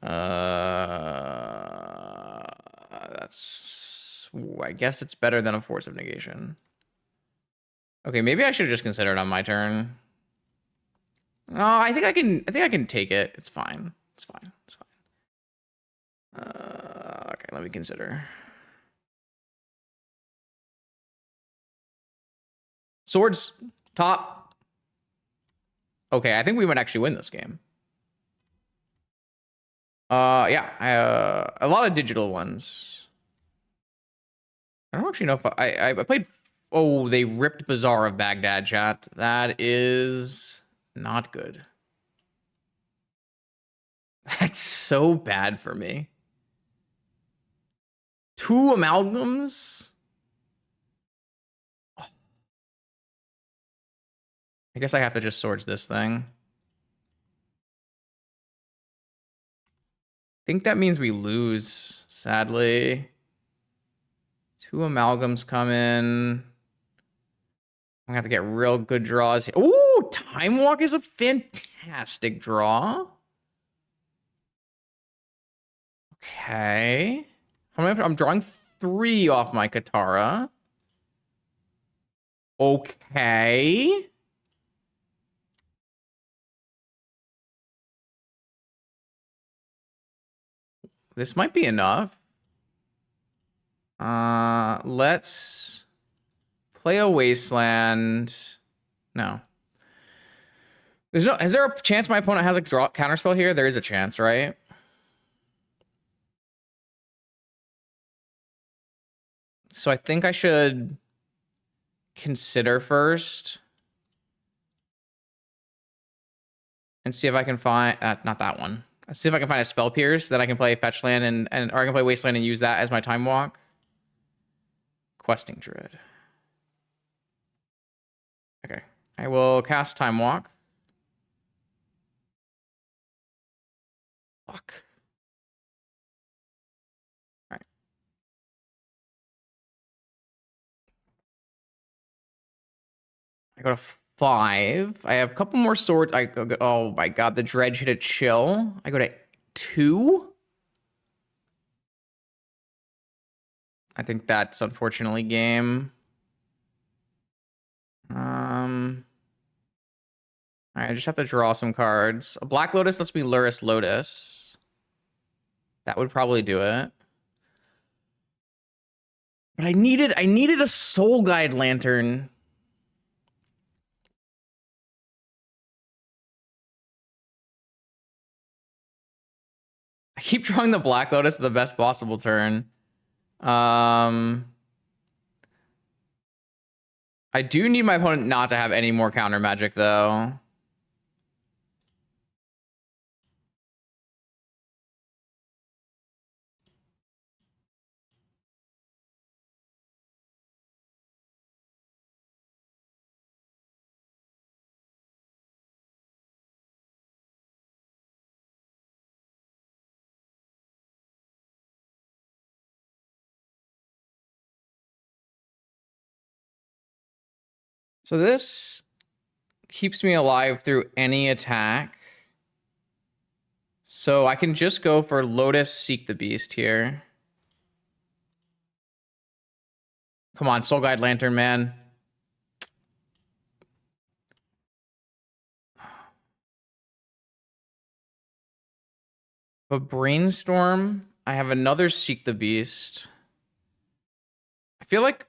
That's... I guess it's better than a Force of Negation. Okay, maybe I should have just considered on my turn. No, I think I can take it. It's fine. It's fine. It's fine. Okay, let me consider. Swords, top. Okay, I think we might actually win this game. Yeah, a lot of digital ones. I don't actually know if I played. Oh, they ripped Bazaar of Baghdad, chat. That is not good. That's so bad for me. 2 amalgams? I guess I have to just swords this thing. I think that means we lose, sadly. 2 amalgams come in. I'm gonna have to get real good draws here. Ooh, Time Walk is a fantastic draw. Okay. I'm drawing 3 off my Katara. Okay. This might be enough. Let's play a Wasteland. No. Is there a chance my opponent has a counterspell here? There is a chance, right? So I think I should consider first and see if I can find not that one. See if I can find a spell pierce that I can play fetch land or I can play wasteland and use that as my time walk. Questing Druid. Okay, I will cast time walk. Fuck. All right. I go to 5. I have a couple more swords. Oh my god, the Dredge hit a chill. I go to 2. I think that's unfortunately game. All right, I just have to draw some cards. A Black Lotus lets me Lurrus Lotus. That would probably do it. But I needed a Soul Guide Lantern. I keep drawing the Black Lotus at the best possible turn. I do need my opponent not to have any more counter magic, though. So this keeps me alive through any attack. So I can just go for Lotus Seek the Beast here. Come on, Soul Guide Lantern, man. But Brainstorm, I have another Seek the Beast. I feel like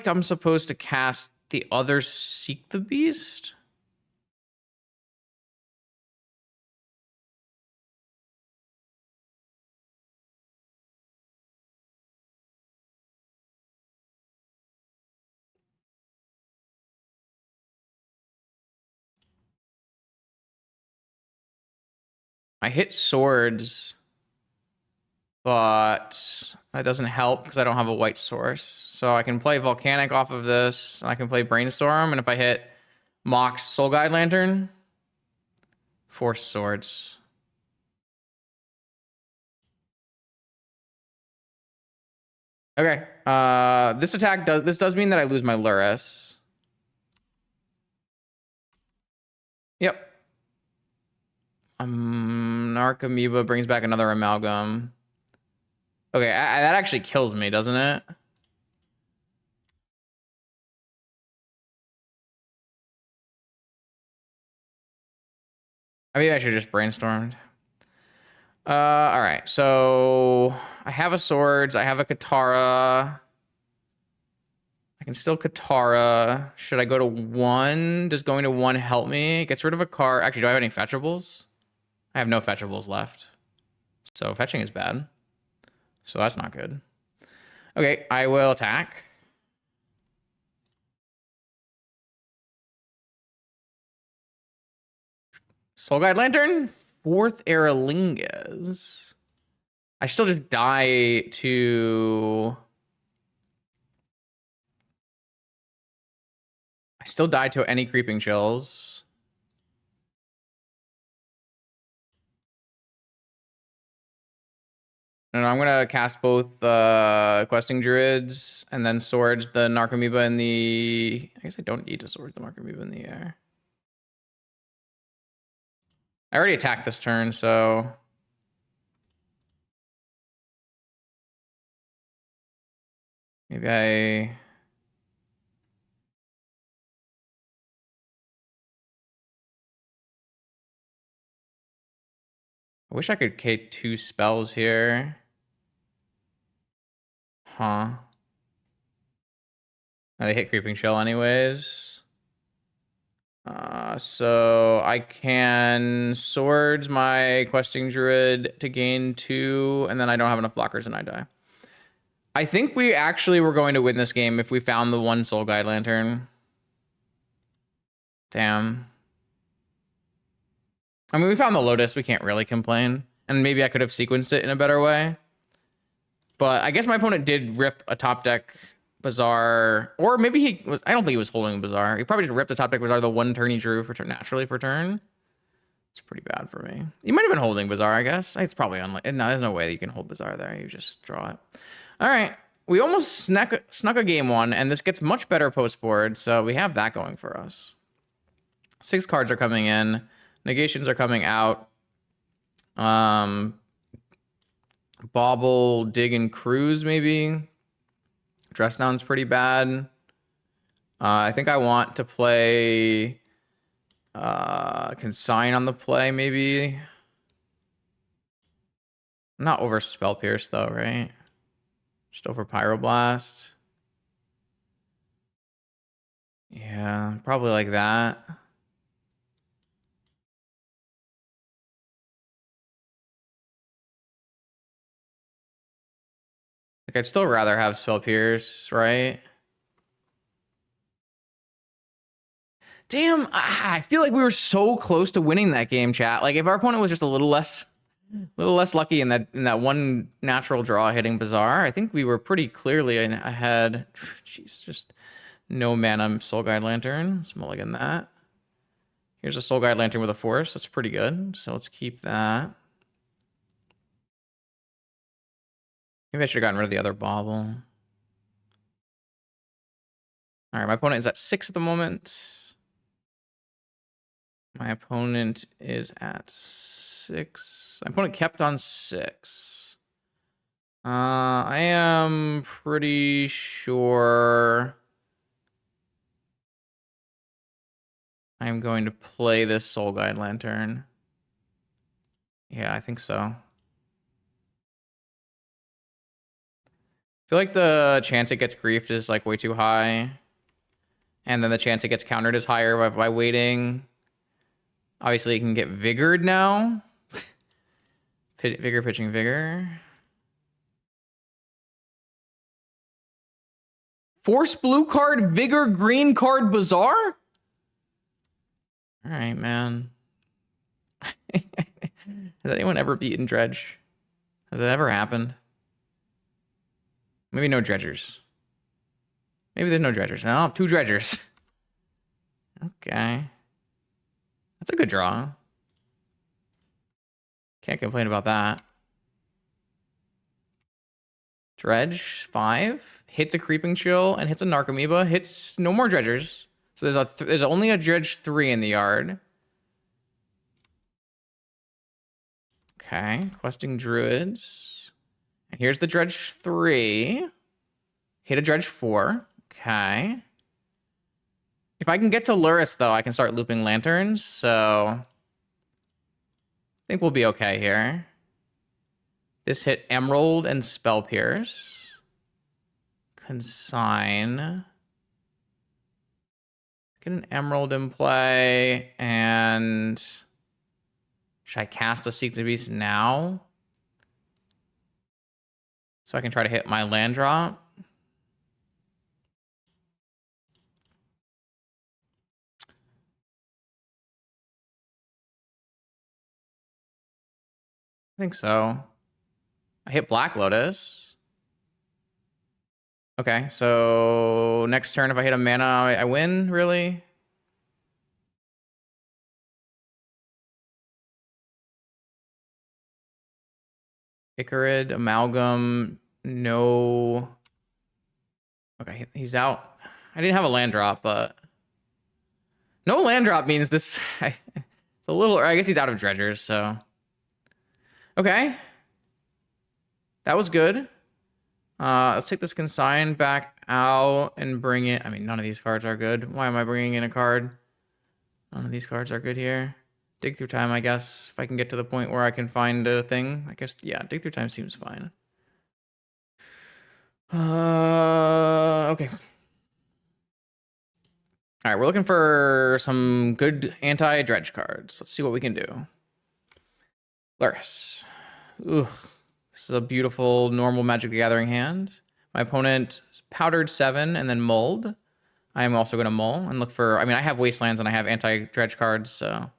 I'm supposed to cast the other Seek the Beast. I hit swords, but that doesn't help because I don't have a white source. So I can play Volcanic off of this. I can play Brainstorm, and if I hit Mox Soul Guide Lantern, Force Swords. Okay. This does mean that I lose my Lurrus. Yep. Narcomoeba brings back another amalgam. Okay, that actually kills me, doesn't it? Maybe I should just brainstormed. All right. So I have a swords. I have a Katara. I can still Katara. Should I go to 1? Does going to 1 help me? It gets rid of a card. Actually, do I have any fetchables? I have no fetchables left. So fetching is bad. So that's not good. Okay, I will attack. Soul Guide Lantern. 4th Aralingas. I still just die to... I still die to any Creeping Chills. And I'm gonna cast both Questing Druids and then Swords the Narcomoeba in the... I guess I don't need to Swords the Narcomoeba in the air. I already attacked this turn, so... Maybe I wish I could K2 spells here. Huh. They hit Creeping Shell anyways. So I can Swords my Questing Druid to gain 2, and then I don't have enough blockers and I die. I think we actually were going to win this game if we found the 1 Soul Guide Lantern. Damn. I mean, we found the Lotus. We can't really complain. And maybe I could have sequenced it in a better way. But I guess my opponent did rip a top deck Bazaar. Or maybe he was... I don't think he was holding Bazaar. He probably just ripped the top deck Bazaar the 1 turn he drew for naturally for turn. It's pretty bad for me. He might have been holding Bazaar, I guess. It's probably unlikely. No, there's no way that you can hold Bazaar there. You just draw it. All right. We almost snuck a game 1, and this gets much better post-board, so we have that going for us. 6 cards are coming in. Negations are coming out. Bobble, Dig, and Cruise, maybe. Dress Down's pretty bad. I think I want to play... Consign on the play, maybe. Not over Spell Pierce, though, right? Just over Pyroblast. Yeah, probably like that. Like, I'd still rather have Spell Pierce, right? Damn, I feel like we were so close to winning that game, chat. Like, if our opponent was just a little less lucky in that 1 natural draw hitting Bazaar, I think we were pretty clearly ahead. Jeez, just no mana Soul Guide Lantern. Let's mulligan that. Here's a Soul Guide Lantern with a Force. That's pretty good. So let's keep that. Maybe I should have gotten rid of the other Bobble. All right, my opponent is at 6 at the moment. My opponent is at 6. My opponent kept on 6. I am pretty sure I'm going to play this Soul Guide Lantern. Yeah, I think so. I feel like the chance it gets griefed is like way too high. And then the chance it gets countered is higher by waiting. Obviously, it can get Vigored now. Vigor pitching Vigor. Force blue card, Vigor green card, Bazaar? All right, man. Has anyone ever beaten Dredge? Has it ever happened? Maybe no Dredgers. Maybe there's no Dredgers. No, 2 Dredgers. Okay. That's a good draw. Can't complain about that. Dredge, 5. Hits a Creeping Chill and hits a Narcomoeba. Hits no more Dredgers. So there's only a Dredge 3 in the yard. Okay, questing druids. And here's the Dredge 3. Hit a Dredge 4. Okay. If I can get to Lurrus, though, I can start looping lanterns, so I think we'll be okay here. This hit Emerald and Spell Pierce. Consign. Get an Emerald in play, and should I cast a Seek the Beast now? So I can try to hit my land drop. I think so. I hit Black Lotus. Okay, so next turn, if I hit a mana, I win, really? Icarid, Amalgam, no. Okay, he's out. I didn't have a land drop, but no land drop means this. It's a little. I guess he's out of dredgers, so okay. That was good. Let's take this consign back out and bring it. I mean, none of these cards are good. Why am I bringing in a card? None of these cards are good here. Dig through time, I guess. If I can get to the point where I can find a thing, I guess. Yeah, dig through time seems fine. Okay. All right, we're looking for some good anti-dredge cards. Let's see what we can do. Lurrus. Ooh, this is a beautiful normal Magic the Gathering hand. My opponent powdered 7 and then mulled. I am also going to mull and look for... I mean, I have Wastelands and I have anti-dredge cards, so...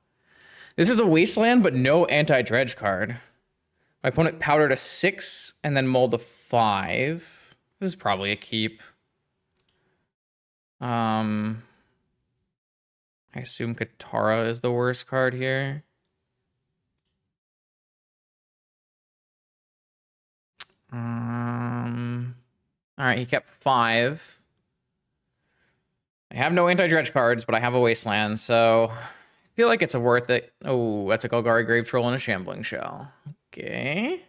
This is a Wasteland, but no anti-dredge card. My opponent powdered a 6 and then mulled a 5. This is probably a keep. I assume Katara is the worst card here. All right, he kept 5. I have no anti-dredge cards, but I have a Wasteland, so I feel like it's a worth it. Oh, that's a Golgari Grave Troll and a Shambling Shell. Okay.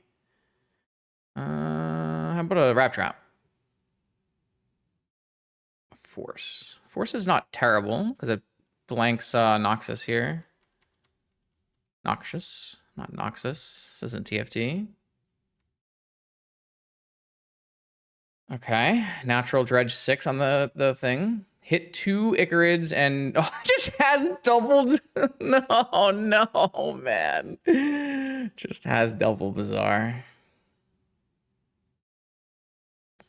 How about a Wrap Trap? Force. Force is not terrible because it blanks Noxus here. Noxious, not Noxus. This isn't TFT. Okay, natural Dredge 6 on the thing. Hit 2 Icarids and oh, it just has doubled. No, man. Just has double Bizarre.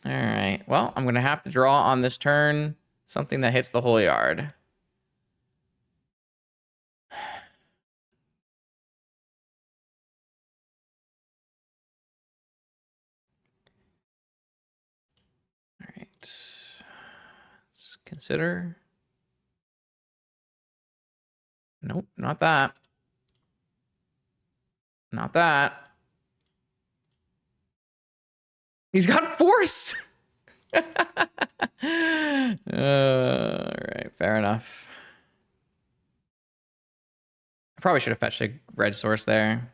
All right. Well, I'm gonna have to draw on this turn something that hits the whole yard. All right. Let's consider. Nope, not that. Not that. He's got Force. All right, fair enough. I probably should have fetched a red source there.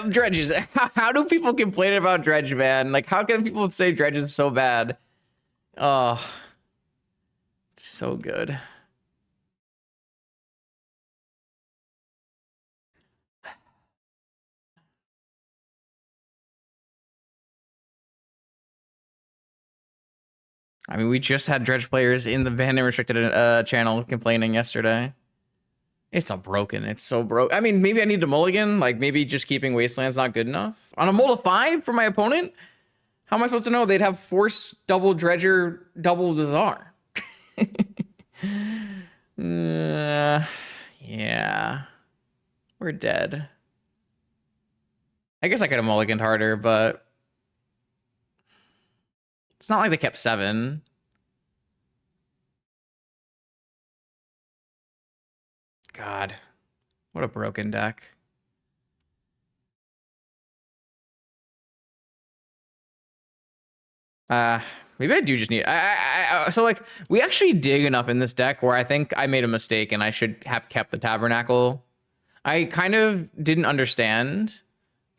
Dredges. How do people complain about Dredge, man? Like, how can people say Dredge is so bad? Oh, it's so good. I mean, we just had Dredge players in the banned and restricted channel complaining yesterday. It's a broken. It's so broke. I mean, maybe I need to mulligan. Like, maybe just keeping Wasteland's not good enough. On a mull to 5 for my opponent? How am I supposed to know they'd have Force, double Dredger, double Bizarre? Yeah. We're dead. I guess I could have mulliganed harder, but... It's not like they kept 7. God. What a broken deck. Maybe I do just need. So like we actually dig enough in this deck where I think I made a mistake and I should have kept the Tabernacle. I kind of didn't understand,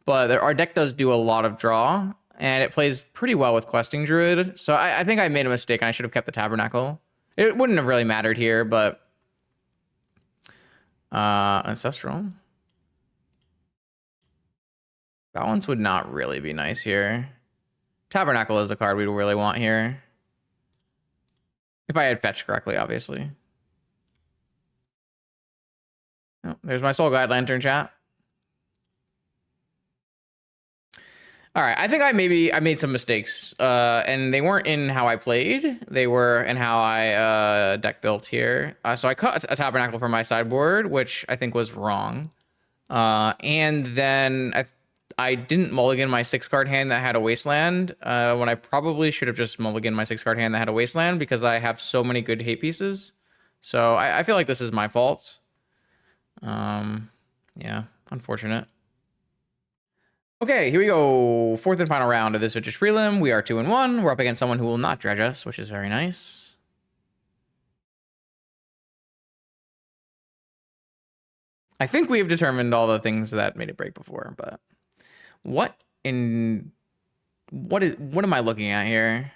but our deck does do a lot of draw, and it plays pretty well with Questing Druid. So I think I made a mistake and I should have kept the Tabernacle. It wouldn't have really mattered here, but Ancestral Balance would not really be nice here. Tabernacle is a card we really want here. If I had fetched correctly, obviously. Oh, there's my Soul Guide Lantern chat. All right, I think I made some mistakes, and they weren't in how I played. They were in how I deck built here. So I cut a Tabernacle from my sideboard, which I think was wrong. And then I didn't mulligan my 6-card hand that had a Wasteland, when I probably should have just mulliganed my 6-card hand that had a Wasteland because I have so many good hate pieces. So I feel like this is my fault. Yeah, unfortunate. Okay, here we go. 4th and final round of this Vintage Prelim. We are 2-1. We're up against someone who will not dredge us, which is very nice. I think we have determined all the things that made it break before, but what am I looking at here?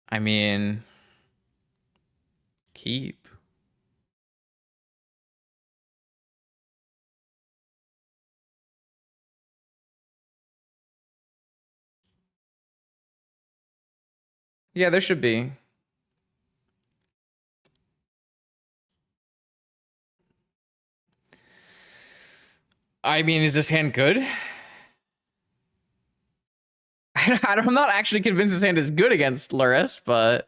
I mean, keep. Yeah, there should be. I mean, is this hand good? I'm not actually convinced this hand is good against Lurrus, but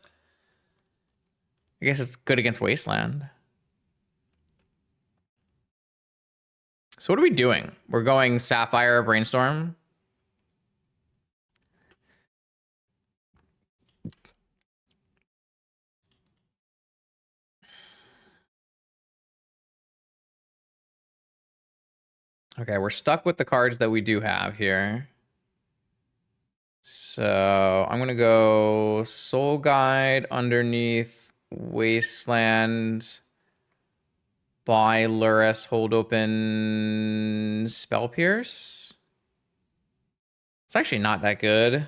I guess it's good against Wasteland. So what are we doing? We're going Sapphire Brainstorm. Okay, we're stuck with the cards that we do have here. So I'm gonna go Soul Guide underneath Wasteland, buy Lurrus, hold open Spell Pierce. It's actually not that good.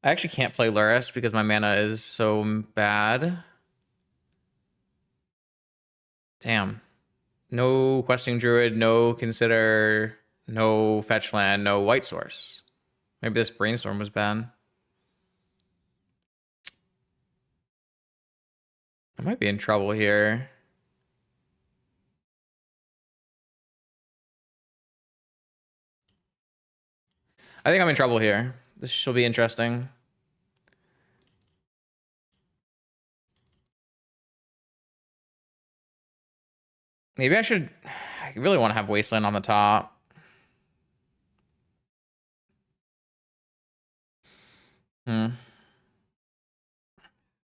I actually can't play Lurrus because my mana is so bad. Damn. No Questing Druid, no Consider, no Fetch Land, no White Source. Maybe this Brainstorm was bad. I might be in trouble here. I think I'm in trouble here. This should be interesting. Maybe I should... I really want to have Wasteland on the top.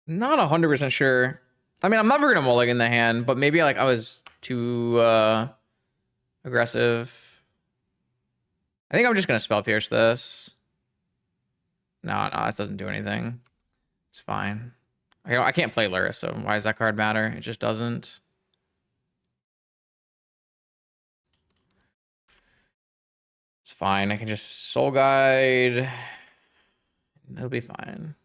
Not 100% sure. I mean, I'm never going to mulligan the hand, but maybe like I was too aggressive. I think I'm just going to Spell Pierce this. No, it doesn't do anything. It's fine. I can't play Lurrus, so why does that card matter? It just doesn't. It's fine. I can just Soul Guide. It'll be fine.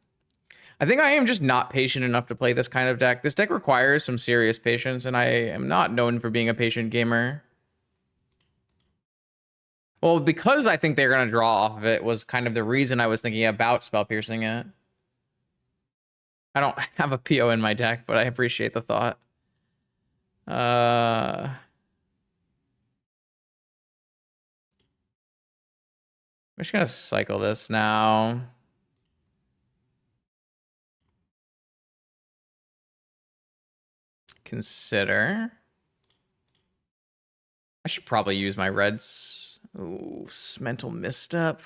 I think I am just not patient enough to play this kind of deck. This deck requires some serious patience, and I am not known for being a patient gamer. Well, because I think they're going to draw off of it was kind of the reason I was thinking about Spell Piercing it. I don't have a PO in my deck, but I appreciate the thought. I'm just going to cycle this now. Consider. I should probably use my reds. Ooh, Mental Misstep.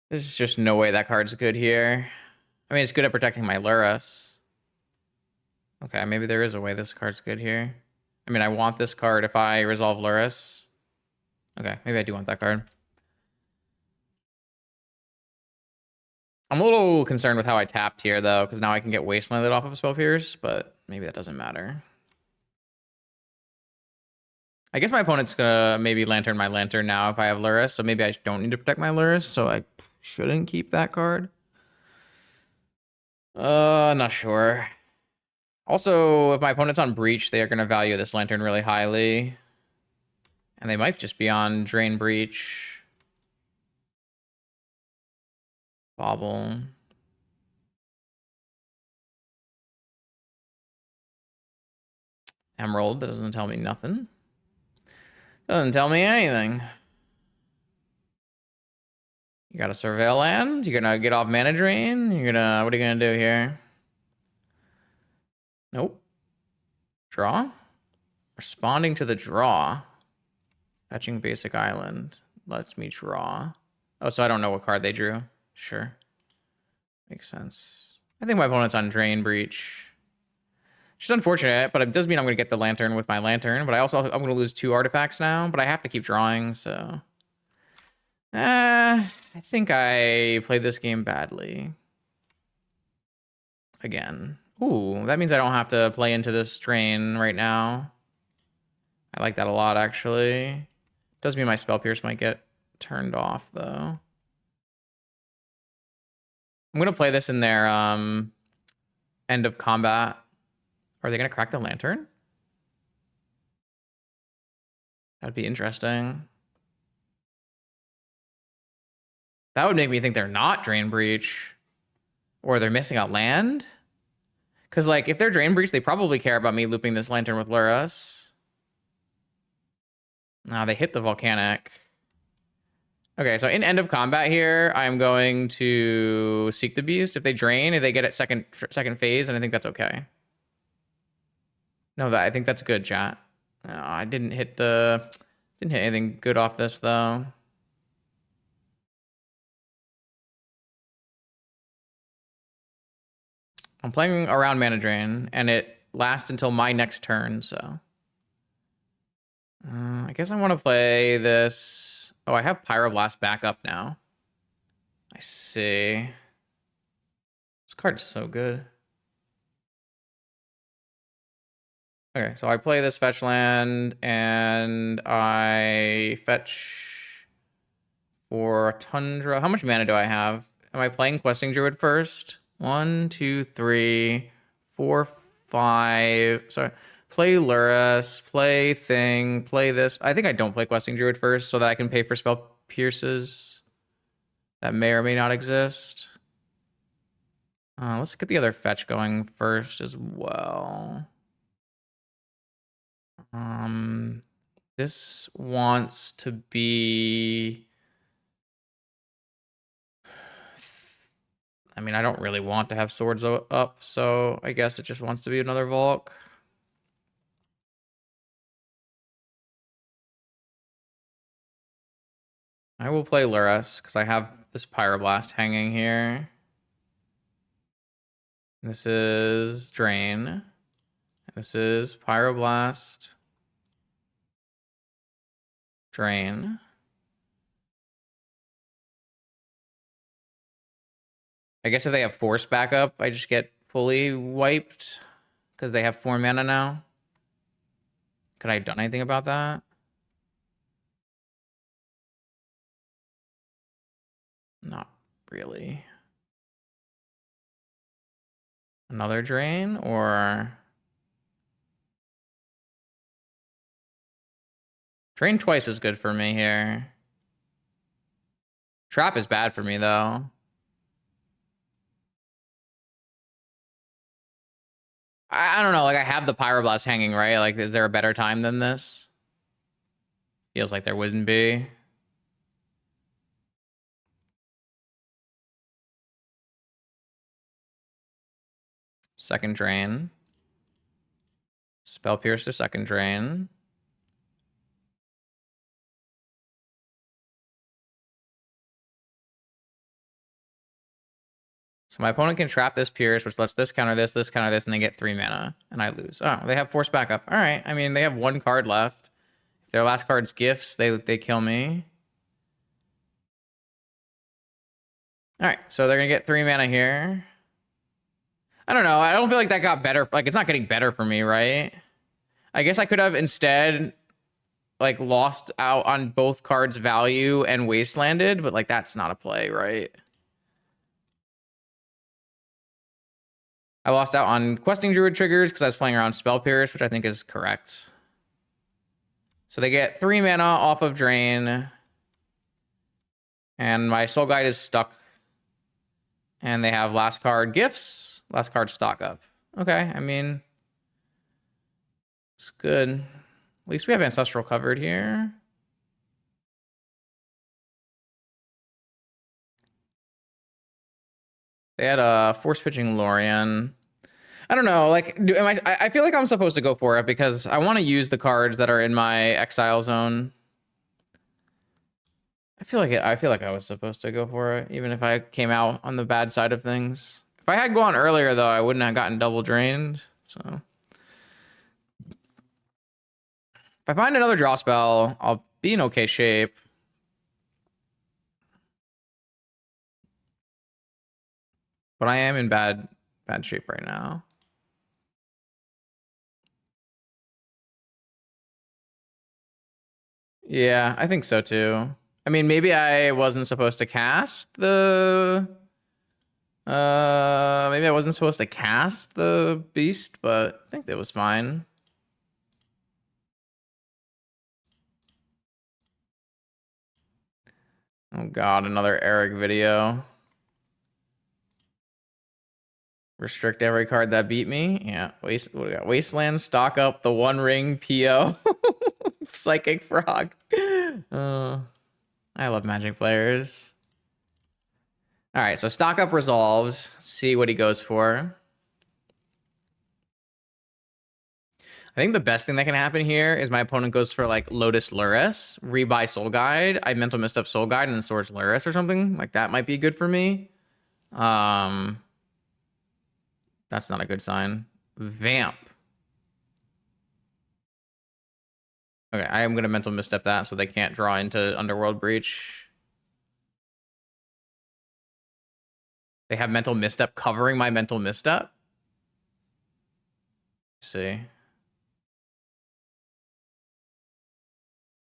There's just no way that card's good here. I mean, it's good at protecting my Lurrus. Okay, maybe there is a way this card's good here. I mean, I want this card if I resolve Lurrus. Okay, maybe I do want that card. I'm a little concerned with how I tapped here, though, because now I can get Wastelanded off of Spell Pierce, but maybe that doesn't matter. I guess my opponent's gonna maybe Lantern my Lantern now if I have Lurrus, so maybe I don't need to protect my Lurrus, so I shouldn't keep that card. Not sure. Also, if my opponent's on Breach, they are gonna value this Lantern really highly. And they might just be on Drain Breach. Bobble. Emerald, that doesn't tell me nothing. Doesn't tell me anything. You got a Surveil land? You're gonna get off mana drain? What are you gonna do here? Nope. Draw? Responding to the draw. Fetching basic island. Lets me draw. Oh, so I don't know what card they drew. Sure. Makes sense. I think my opponent's on Drain Breach. Which is unfortunate, but it does mean I'm going to get the Lantern with my Lantern. But I'm going to lose 2 artifacts now. But I have to keep drawing, so... I think I played this game badly. Again. Ooh, that means I don't have to play into this strain right now. I like that a lot, actually. Does mean my Spell Pierce might get turned off, though. I'm going to play this in their end of combat. Are they going to crack the Lantern? That'd be interesting. That would make me think they're not Drain Breach. Or they're missing out land. Because, like, if they're Drain Breach, they probably care about me looping this Lantern with Lurrus. Nah, they hit the Volcanic. Okay, so in end of combat here, I'm going to Seek the Beast. If they drain, if they get it second phase, and I think that's okay. No, I think that's good, chat. No, I didn't hit anything good off this though. I'm playing around mana drain, and it lasts until my next turn, so. I guess I want to play this. Oh, I have Pyroblast back up now. I see. This card is so good. Okay, so I play this fetch land, and I fetch for a Tundra. How much mana do I have? Am I playing Questing Druid first? 1, 2, 3, 4, 5. Sorry. Play Lurrus, play Thing, play this. I think I don't play Questing Druid first so that I can pay for Spell Pierces that may or may not exist. Let's get the other fetch going first as well. This wants to be... I mean, I don't really want to have swords up, so I guess it just wants to be another Volk. I will play Lurrus, because I have this Pyroblast hanging here. This is Drain. This is Pyroblast. Drain. I guess if they have Force backup, I just get fully wiped because they have 4 mana now. Could I have done anything about that? Not really. Another Drain or... Drain twice is good for me here. Trap is bad for me, though. I don't know, like, I have the Pyroblast hanging, right? Like, is there a better time than this? Feels like there wouldn't be. Second Drain. Spell Pierce to second Drain. So my opponent can trap this Pierce, which lets this counter this, and they get 3 mana, and I lose. Oh, they have Force backup. All right. I mean, they have 1 card left. If their last card's gifts, they kill me. All right, so they're gonna get 3 mana here. I don't know. I don't feel like that got better. Like, it's not getting better for me, right? I guess I could have instead, like, lost out on both cards' value and wastelanded, but, like, that's not a play, right? I lost out on questing druid triggers because I was playing around Spell Pierce, which I think is correct. So they get 3 mana off of Drain. And my Soul Guide is stuck. And they have last card gifts, last card stock up. Okay, I mean, it's good. At least we have Ancestral covered here. They had a Force Pitching Lorien. I don't know, like, I feel like I'm supposed to go for it because I want to use the cards that are in my exile zone. I feel like I was supposed to go for it, even if I came out on the bad side of things. If I had gone earlier, though, I wouldn't have gotten double drained. So if I find another draw spell, I'll be in okay shape. But I am in bad shape right now. Yeah, I think so too. I mean, maybe I wasn't supposed to cast the maybe I wasn't supposed to cast the beast, but I think that was fine. Oh god, another Eric video. Restrict every card that beat me. Yeah, what do we got? Wasteland, stock up the One Ring PO. Psychic Frog. I love Magic players. All right, so stock up resolved. Let's see what he goes for. I think the best thing that can happen here is my opponent goes for like Lotus Lurrus, rebuy Soul Guide. I mental missed up Soul Guide and then Swords Lurrus or something. Like that might be good for me. That's not a good sign. Vamp. Okay, I am gonna mental misstep that so they can't draw into Underworld Breach. They have mental misstep covering my mental misstep. Let's see.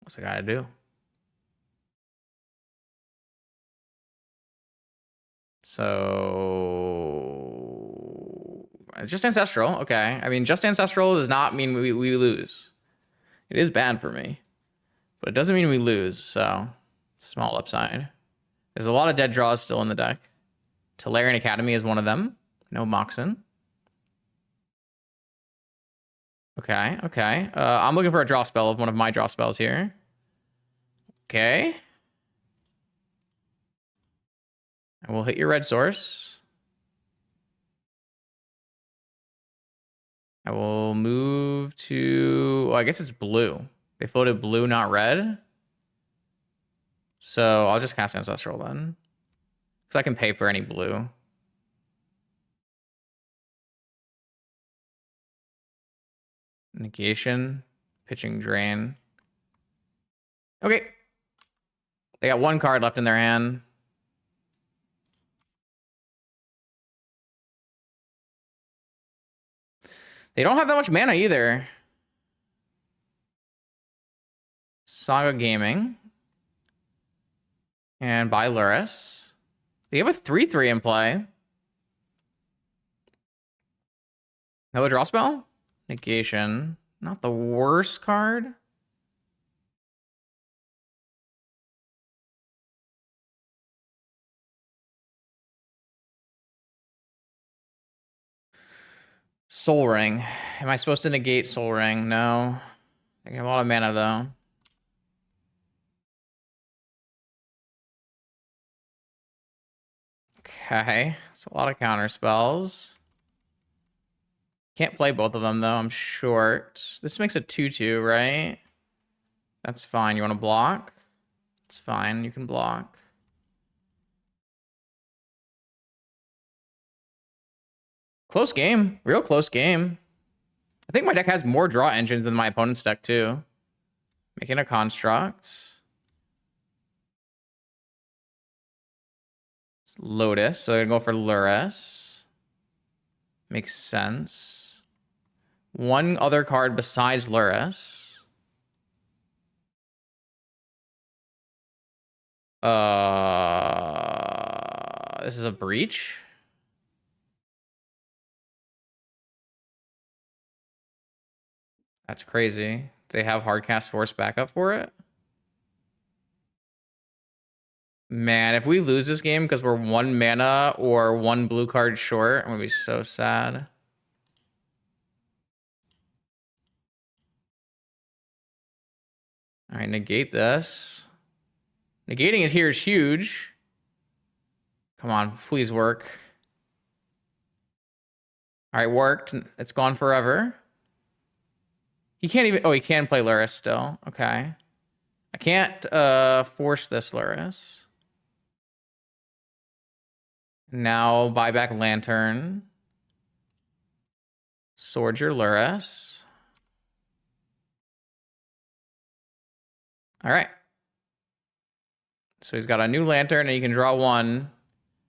What's I gotta do? So it's just Ancestral. Okay. I mean, just Ancestral does not mean we lose. It is bad for me, but it doesn't mean we lose. So small upside. There's a lot of dead draws still in the deck. Tolarian Academy is one of them. No Moxen. Okay, okay. I'm looking for a draw spell of one of my draw spells here. Okay. I will hit your red source. I will move to... Well, I guess it's blue. They floated blue, not red. So I'll just cast Ancestral then. Because I can pay for any blue. Negation. Pitching Drain. Okay. They got one card left in their hand. They don't have that much mana either. Saga Gaming. And buy Lurrus. They have a 3/3 in play. Another draw spell? Negation. Not the worst card. Soul Ring. Am I supposed to negate Soul Ring? No. I have a lot of mana though. Okay. It's a lot of counter spells. Can't play both of them though. I'm short. This makes a 2/2, right? That's fine. You want to block? It's fine. You can block. Close game. Real close game. I think my deck has more draw engines than my opponent's deck too. Making a construct. It's Lotus, so I'm gonna go for Lurrus. Makes sense. One other card besides Lurrus. This is a Breach. That's crazy. They have Hardcast Force backup for it. Man, if we lose this game because we're 1 mana or 1 blue card short, I'm gonna be so sad. All right, negate this. Negating it here is huge. Come on, please work. All right, worked. It's gone forever. He can't even... Oh, he can play Lurrus still. Okay. I can't force this Lurrus. Now buy back Lantern. Sword your Lurrus. All right. So he's got a new Lantern, and he can draw 1.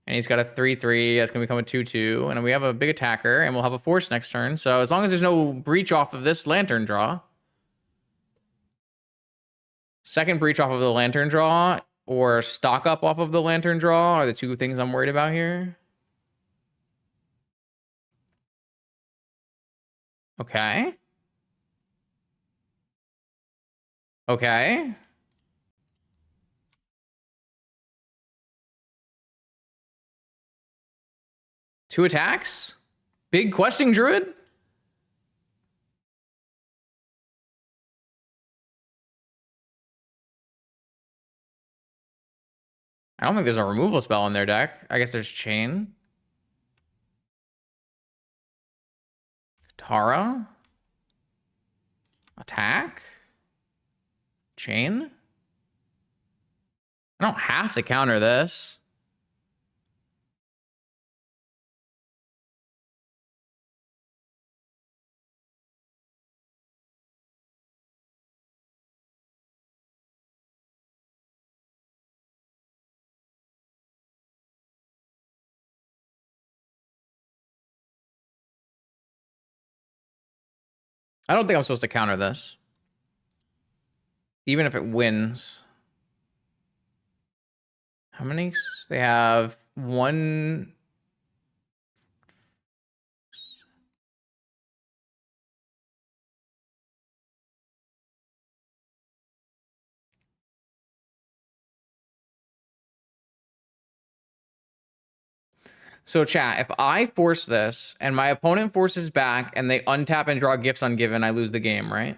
And he's got a 3/3. That's going to become a 2/2. And we have a big attacker, and we'll have a force next turn. So as long as there's no breach off of this Lantern draw. Second breach off of the Lantern draw, or stock up off of the Lantern draw are the two things I'm worried about here. Okay. Okay. Two attacks? Big questing druid? I don't think there's a removal spell in their deck. I guess there's Chain. Katara. Attack. Chain. I don't have to counter this. I don't think I'm supposed to counter this. Even if it wins. How many? They have 1. So chat, if I force this and my opponent forces back and they untap and draw gifts ungiven, I lose the game, right?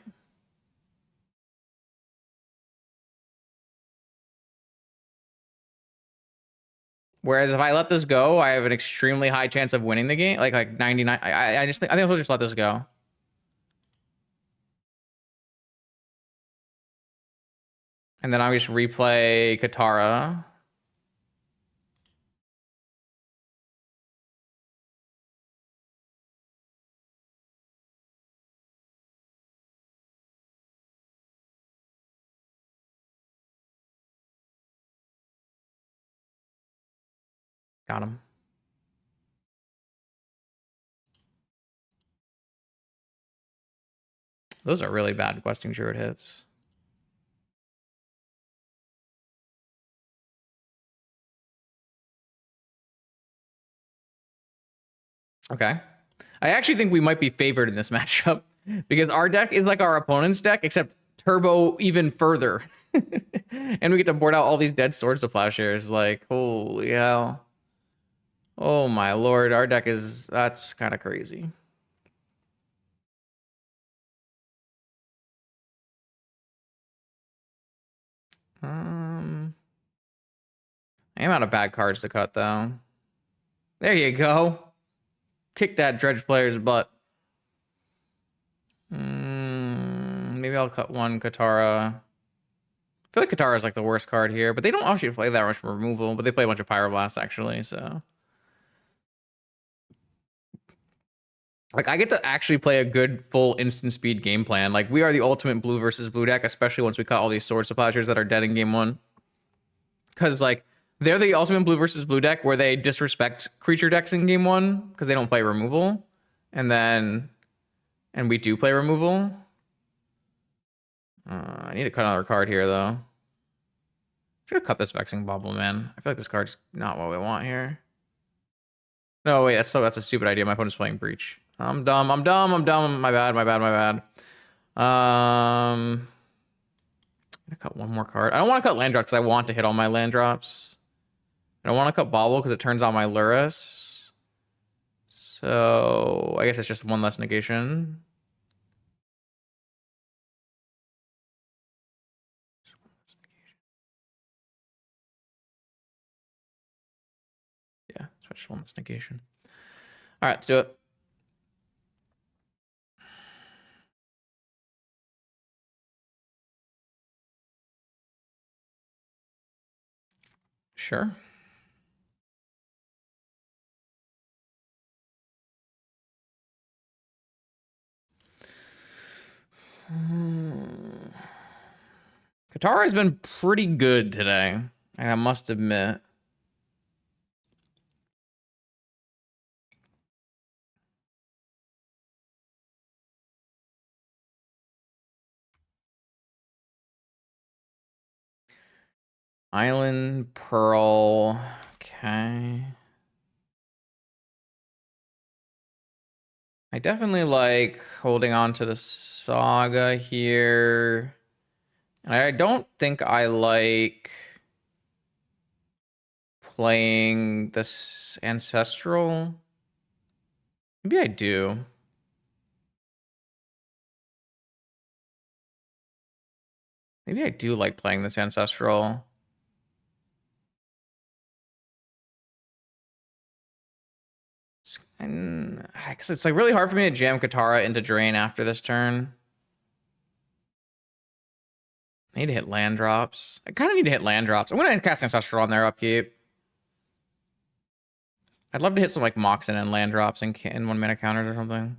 Whereas if I let this go, I have an extremely high chance of winning the game, like 99. I think I'm supposed to just let this go. And then I'll just replay Katara. Got him. Those are really bad questing druid hits. Okay. I actually think we might be favored in this matchup because our deck is like our opponent's deck, except turbo even further. And we get to board out all these dead Swords to Plowshares. Like, holy hell. Oh my lord, our deck is... That's kind of crazy. I am out of bad cards to cut, though. There you go. Kick that Dredge player's butt. Maybe I'll cut 1 Katara. I feel like Katara is like the worst card here, but they don't actually play that much removal, but they play a bunch of Pyroblasts, actually, so... Like, I get to actually play a good full instant speed game plan. Like, we are the ultimate blue versus blue deck, especially once we cut all these sword suppliers that are dead in game one. Because, like, they're the ultimate blue versus blue deck where they disrespect creature decks in game one because they don't play removal. And we do play removal. I need to cut another card here, though. Should have cut this Vexing Bubble, man. I feel like this card's not what we want here. No, wait, that's a stupid idea. My opponent's playing Breach. I'm dumb. My bad. I'm gonna cut one more card. I don't want to cut land drops because I want to hit all my land drops. I don't want to cut Bobble because it turns on my Lurrus. So I guess it's just one less negation. Yeah, so just one less negation. All right, let's do it. Sure. Katara has been pretty good today, I must admit. Island Pearl. Okay. I definitely like holding on to the Saga here. And I don't think I like playing this Ancestral. Maybe I do. Maybe I do like playing this Ancestral. And because it's like really hard for me to jam Katara into Drain after this turn. I need to hit land drops. I kind of need to hit land drops. I'm going to cast Ancestral on their upkeep. I'd love to hit some like Moxen and land drops in 1-mana counters or something.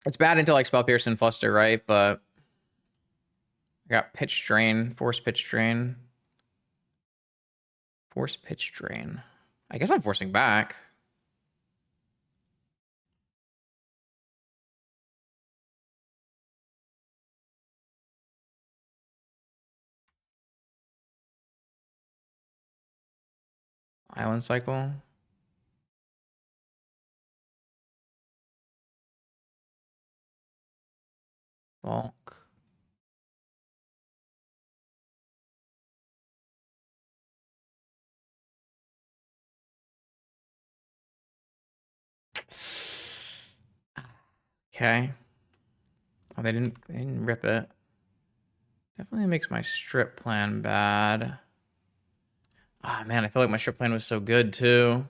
It's bad until like Spell Pierce and Fluster, right? But I got Pitch Drain, Force Pitch Drain. Force Pitch Drain. I guess I'm forcing back. Island Cycle. Bulk. Okay. Oh, they didn't rip it. Definitely makes my strip plan bad. Ah, man, I feel like my strip plan was so good too.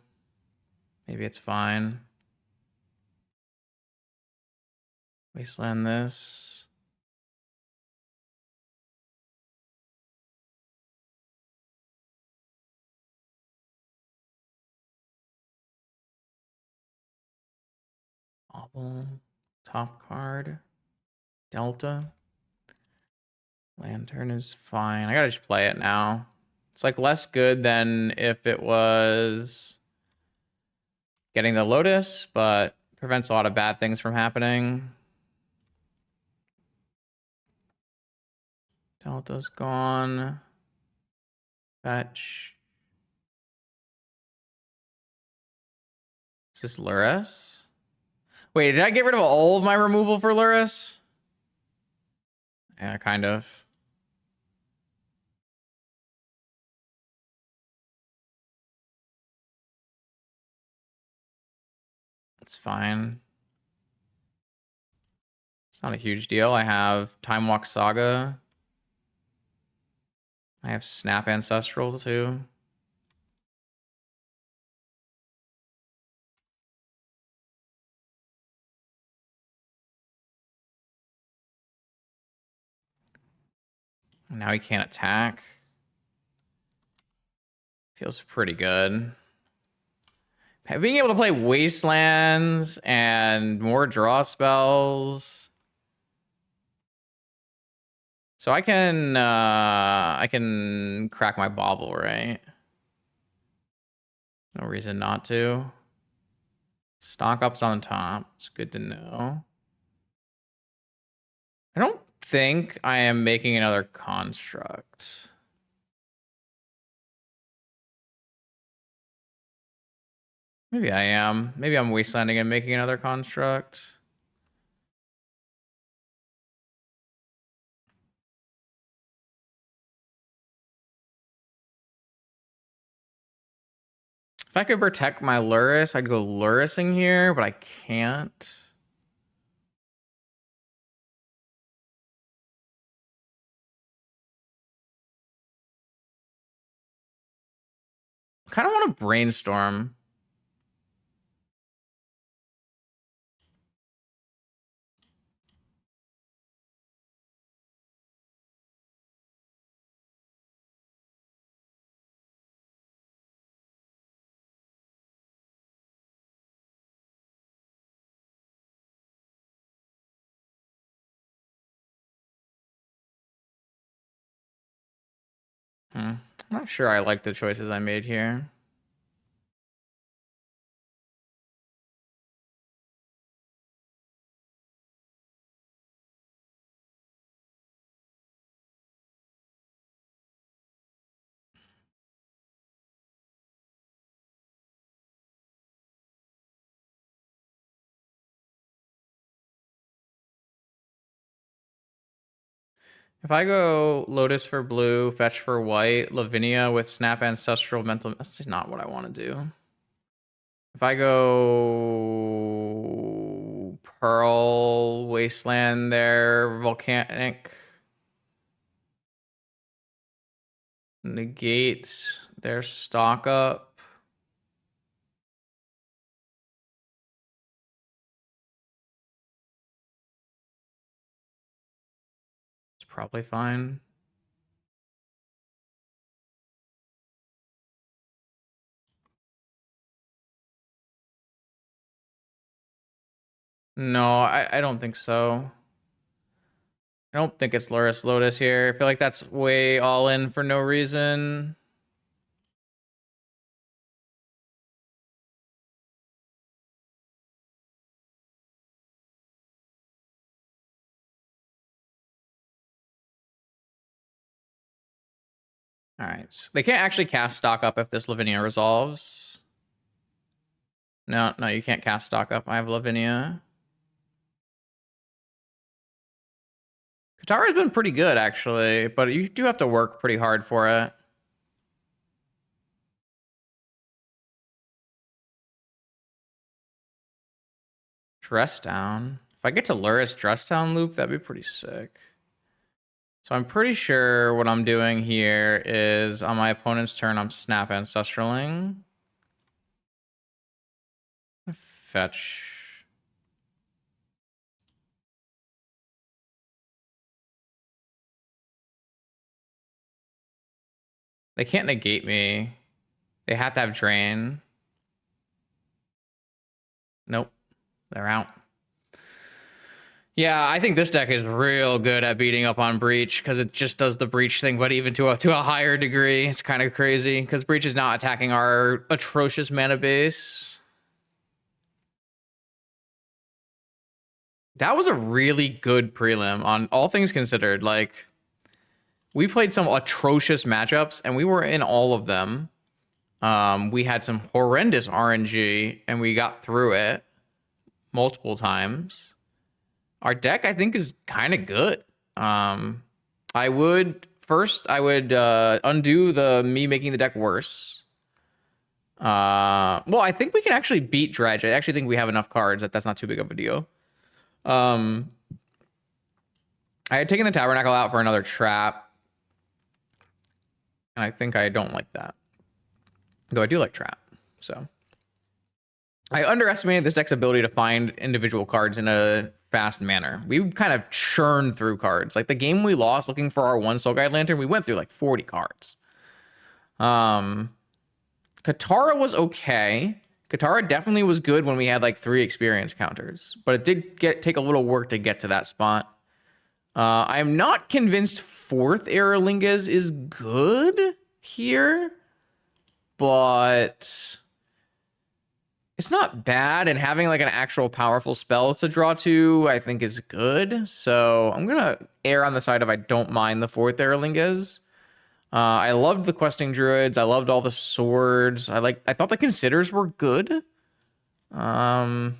Maybe it's fine. Wasteland this. Obble. Top card. Delta. Lantern is fine. I gotta just play it now. It's like less good than if it was getting the Lotus, but prevents a lot of bad things from happening. Delta's gone. Fetch. Is this Lurrus? Wait, did I get rid of all of my removal for Lurrus? Yeah, kind of. It's fine. It's not a huge deal. I have Time Walk Saga. I have Snap Ancestral too. Now he can't attack. Feels pretty good. Being able to play Wastelands and more draw spells. So I can crack my bauble, right? No reason not to. Stock up's on top. It's good to know. I don't think I am making another construct. Maybe I am. Maybe I'm wastelanding and making another construct. If I could protect my Lurrus, I'd go Lurrusing here, but I can't. I kind of want to brainstorm. I'm not sure I like the choices I made here. If I go Lotus for blue, Fetch for white, Lavinia with Snap Ancestral Mental... That's just not what I want to do. If I go Pearl, Wasteland there, Volcanic, negate their stock up. It's probably fine. No, I don't think so. I don't think it's Lurrus Lotus here. I feel like that's way all in for no reason. All right. They can't actually cast stock up if this Lavinia resolves. No, you can't cast stock up. I have Lavinia. Katara's been pretty good, actually, but you do have to work pretty hard for it. Dress down. If I get to Lurrus dress down loop, that'd be pretty sick. So I'm pretty sure what I'm doing here is on my opponent's turn, I'm snap ancestraling. Fetch. They can't negate me. They have to have drain. Nope. They're out. Yeah, I think this deck is real good at beating up on Breach because it just does the Breach thing, but even to a higher degree. It's kind of crazy because Breach is not attacking our atrocious mana base. That was a really good prelim on all things considered. Like, we played some atrocious matchups and we were in all of them. We had some horrendous RNG and we got through it multiple times. Our deck, I think, is kind of good. I would undo the me making the deck worse. Well, I think we can actually beat Dredge. I actually think we have enough cards that's not too big of a deal. I had taken the Tabernacle out for another trap. And I think I don't like that. Though I do like trap. So I underestimated this deck's ability to find individual cards in a fast manner. We kind of churned through cards. Like the game we lost looking for our one Soul Guide Lantern, we went through like 40 cards. Katara was okay. Katara definitely was good when we had like 3 experience counters, but it did take a little work to get to that spot. I am not convinced 4th Aerolingez is good here, but it's not bad, and having like an actual powerful spell to draw to, I think, is good. So I'm gonna err on the side of I don't mind the 4th Aerolingez. I loved the questing druids. I loved all the swords. I thought the considers were good. Yeah,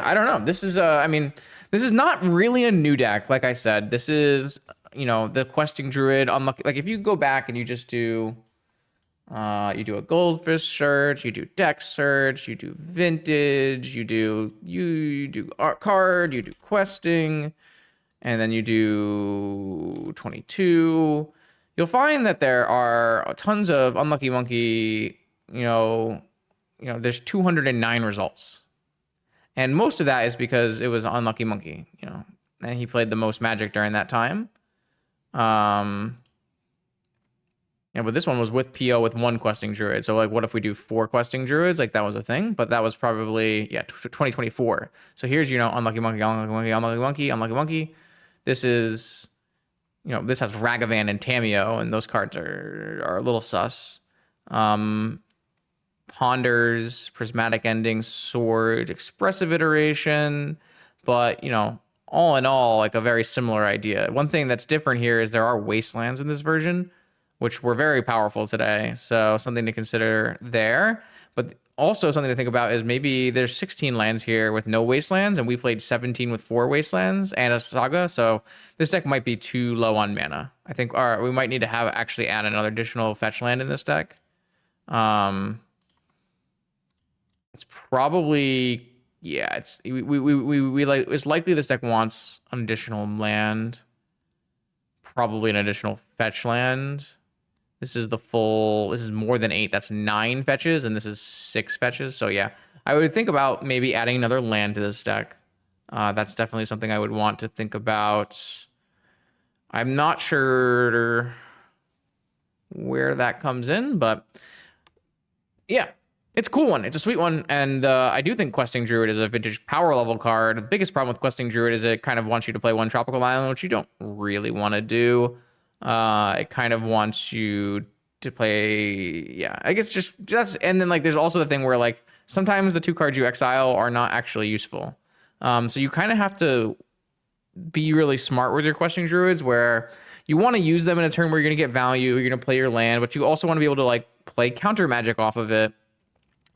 I don't know. This is I mean, this is not really a new deck. Like I said, this is, you know, the questing druid. Unlucky. Like if you go back and you just do. You do a goldfish search, you do deck search, you do vintage, you do art card, you do questing, and then you do 22. You'll find that there are tons of unlucky monkey. There's 209 results, and most of that is because it was unlucky monkey. And he played the most magic during that time. Yeah, but this one was with PO with 1 questing druid. So like, what if we do 4 questing druids? Like that was a thing, but that was probably 2024. So here's unlucky monkey, unlucky monkey, unlucky monkey, unlucky monkey. This is this has Ragavan and Tameo, and those cards are a little sus. Ponders, prismatic ending, sword, expressive iteration, but all in all, like a very similar idea. One thing that's different here is there are wastelands in this version, which were very powerful today. So something to consider there. But also something to think about is maybe there's 16 lands here with no wastelands, and we played 17 with 4 wastelands and a saga. So this deck might be too low on mana. I think we might need to actually add another additional fetch land in this deck. It's probably, it's likely this deck wants an additional land, probably an additional fetch land. This is more than 8. That's 9 fetches, and this is 6 fetches. So yeah, I would think about maybe adding another land to this deck. That's definitely something I would want to think about. I'm not sure where that comes in, but yeah, it's a cool one. It's a sweet one, and I do think Questing Druid is a vintage power level card. The biggest problem with Questing Druid is it kind of wants you to play 1 tropical island, which you don't really want to do. It kind of wants you to play, I guess and then like there's also the thing where like sometimes the 2 cards you exile are not actually useful. So you kind of have to be really smart with your questing druids, where you want to use them in a turn where you're going to get value, you're going to play your land, but you also want to be able to like play counter magic off of it.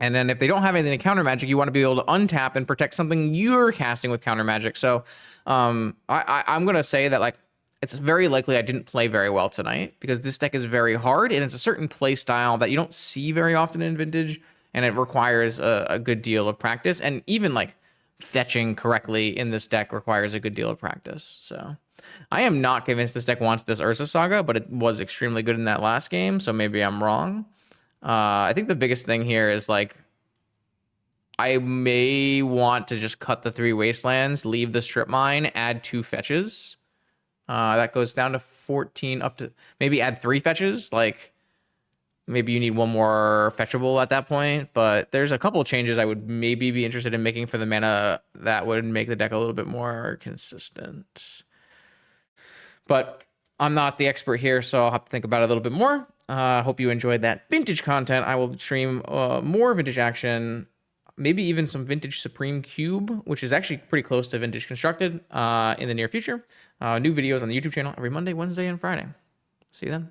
And then if they don't have anything to counter magic, you want to be able to untap and protect something you're casting with counter magic. So I'm going to say that like it's very likely I didn't play very well tonight, because this deck is very hard, and it's a certain play style that you don't see very often in Vintage, and it requires a good deal of practice. And even like fetching correctly in this deck requires a good deal of practice. So I am not convinced this deck wants this Ursa Saga, but it was extremely good in that last game, so maybe I'm wrong. I think the biggest thing here is like I may want to just cut the 3 wastelands, leave the strip mine, add 2 fetches. That goes down to 14, up to maybe add 3 fetches. Like maybe you need 1 more fetchable at that point, but there's a couple of changes I would maybe be interested in making for the mana that would make the deck a little bit more consistent. But I'm not the expert here, so I'll have to think about it a little bit more. Hope you enjoyed that vintage content. I will stream more vintage action, maybe even some vintage Supreme Cube, which is actually pretty close to vintage constructed, in the near future. New videos on the YouTube channel every Monday, Wednesday, and Friday. See you then.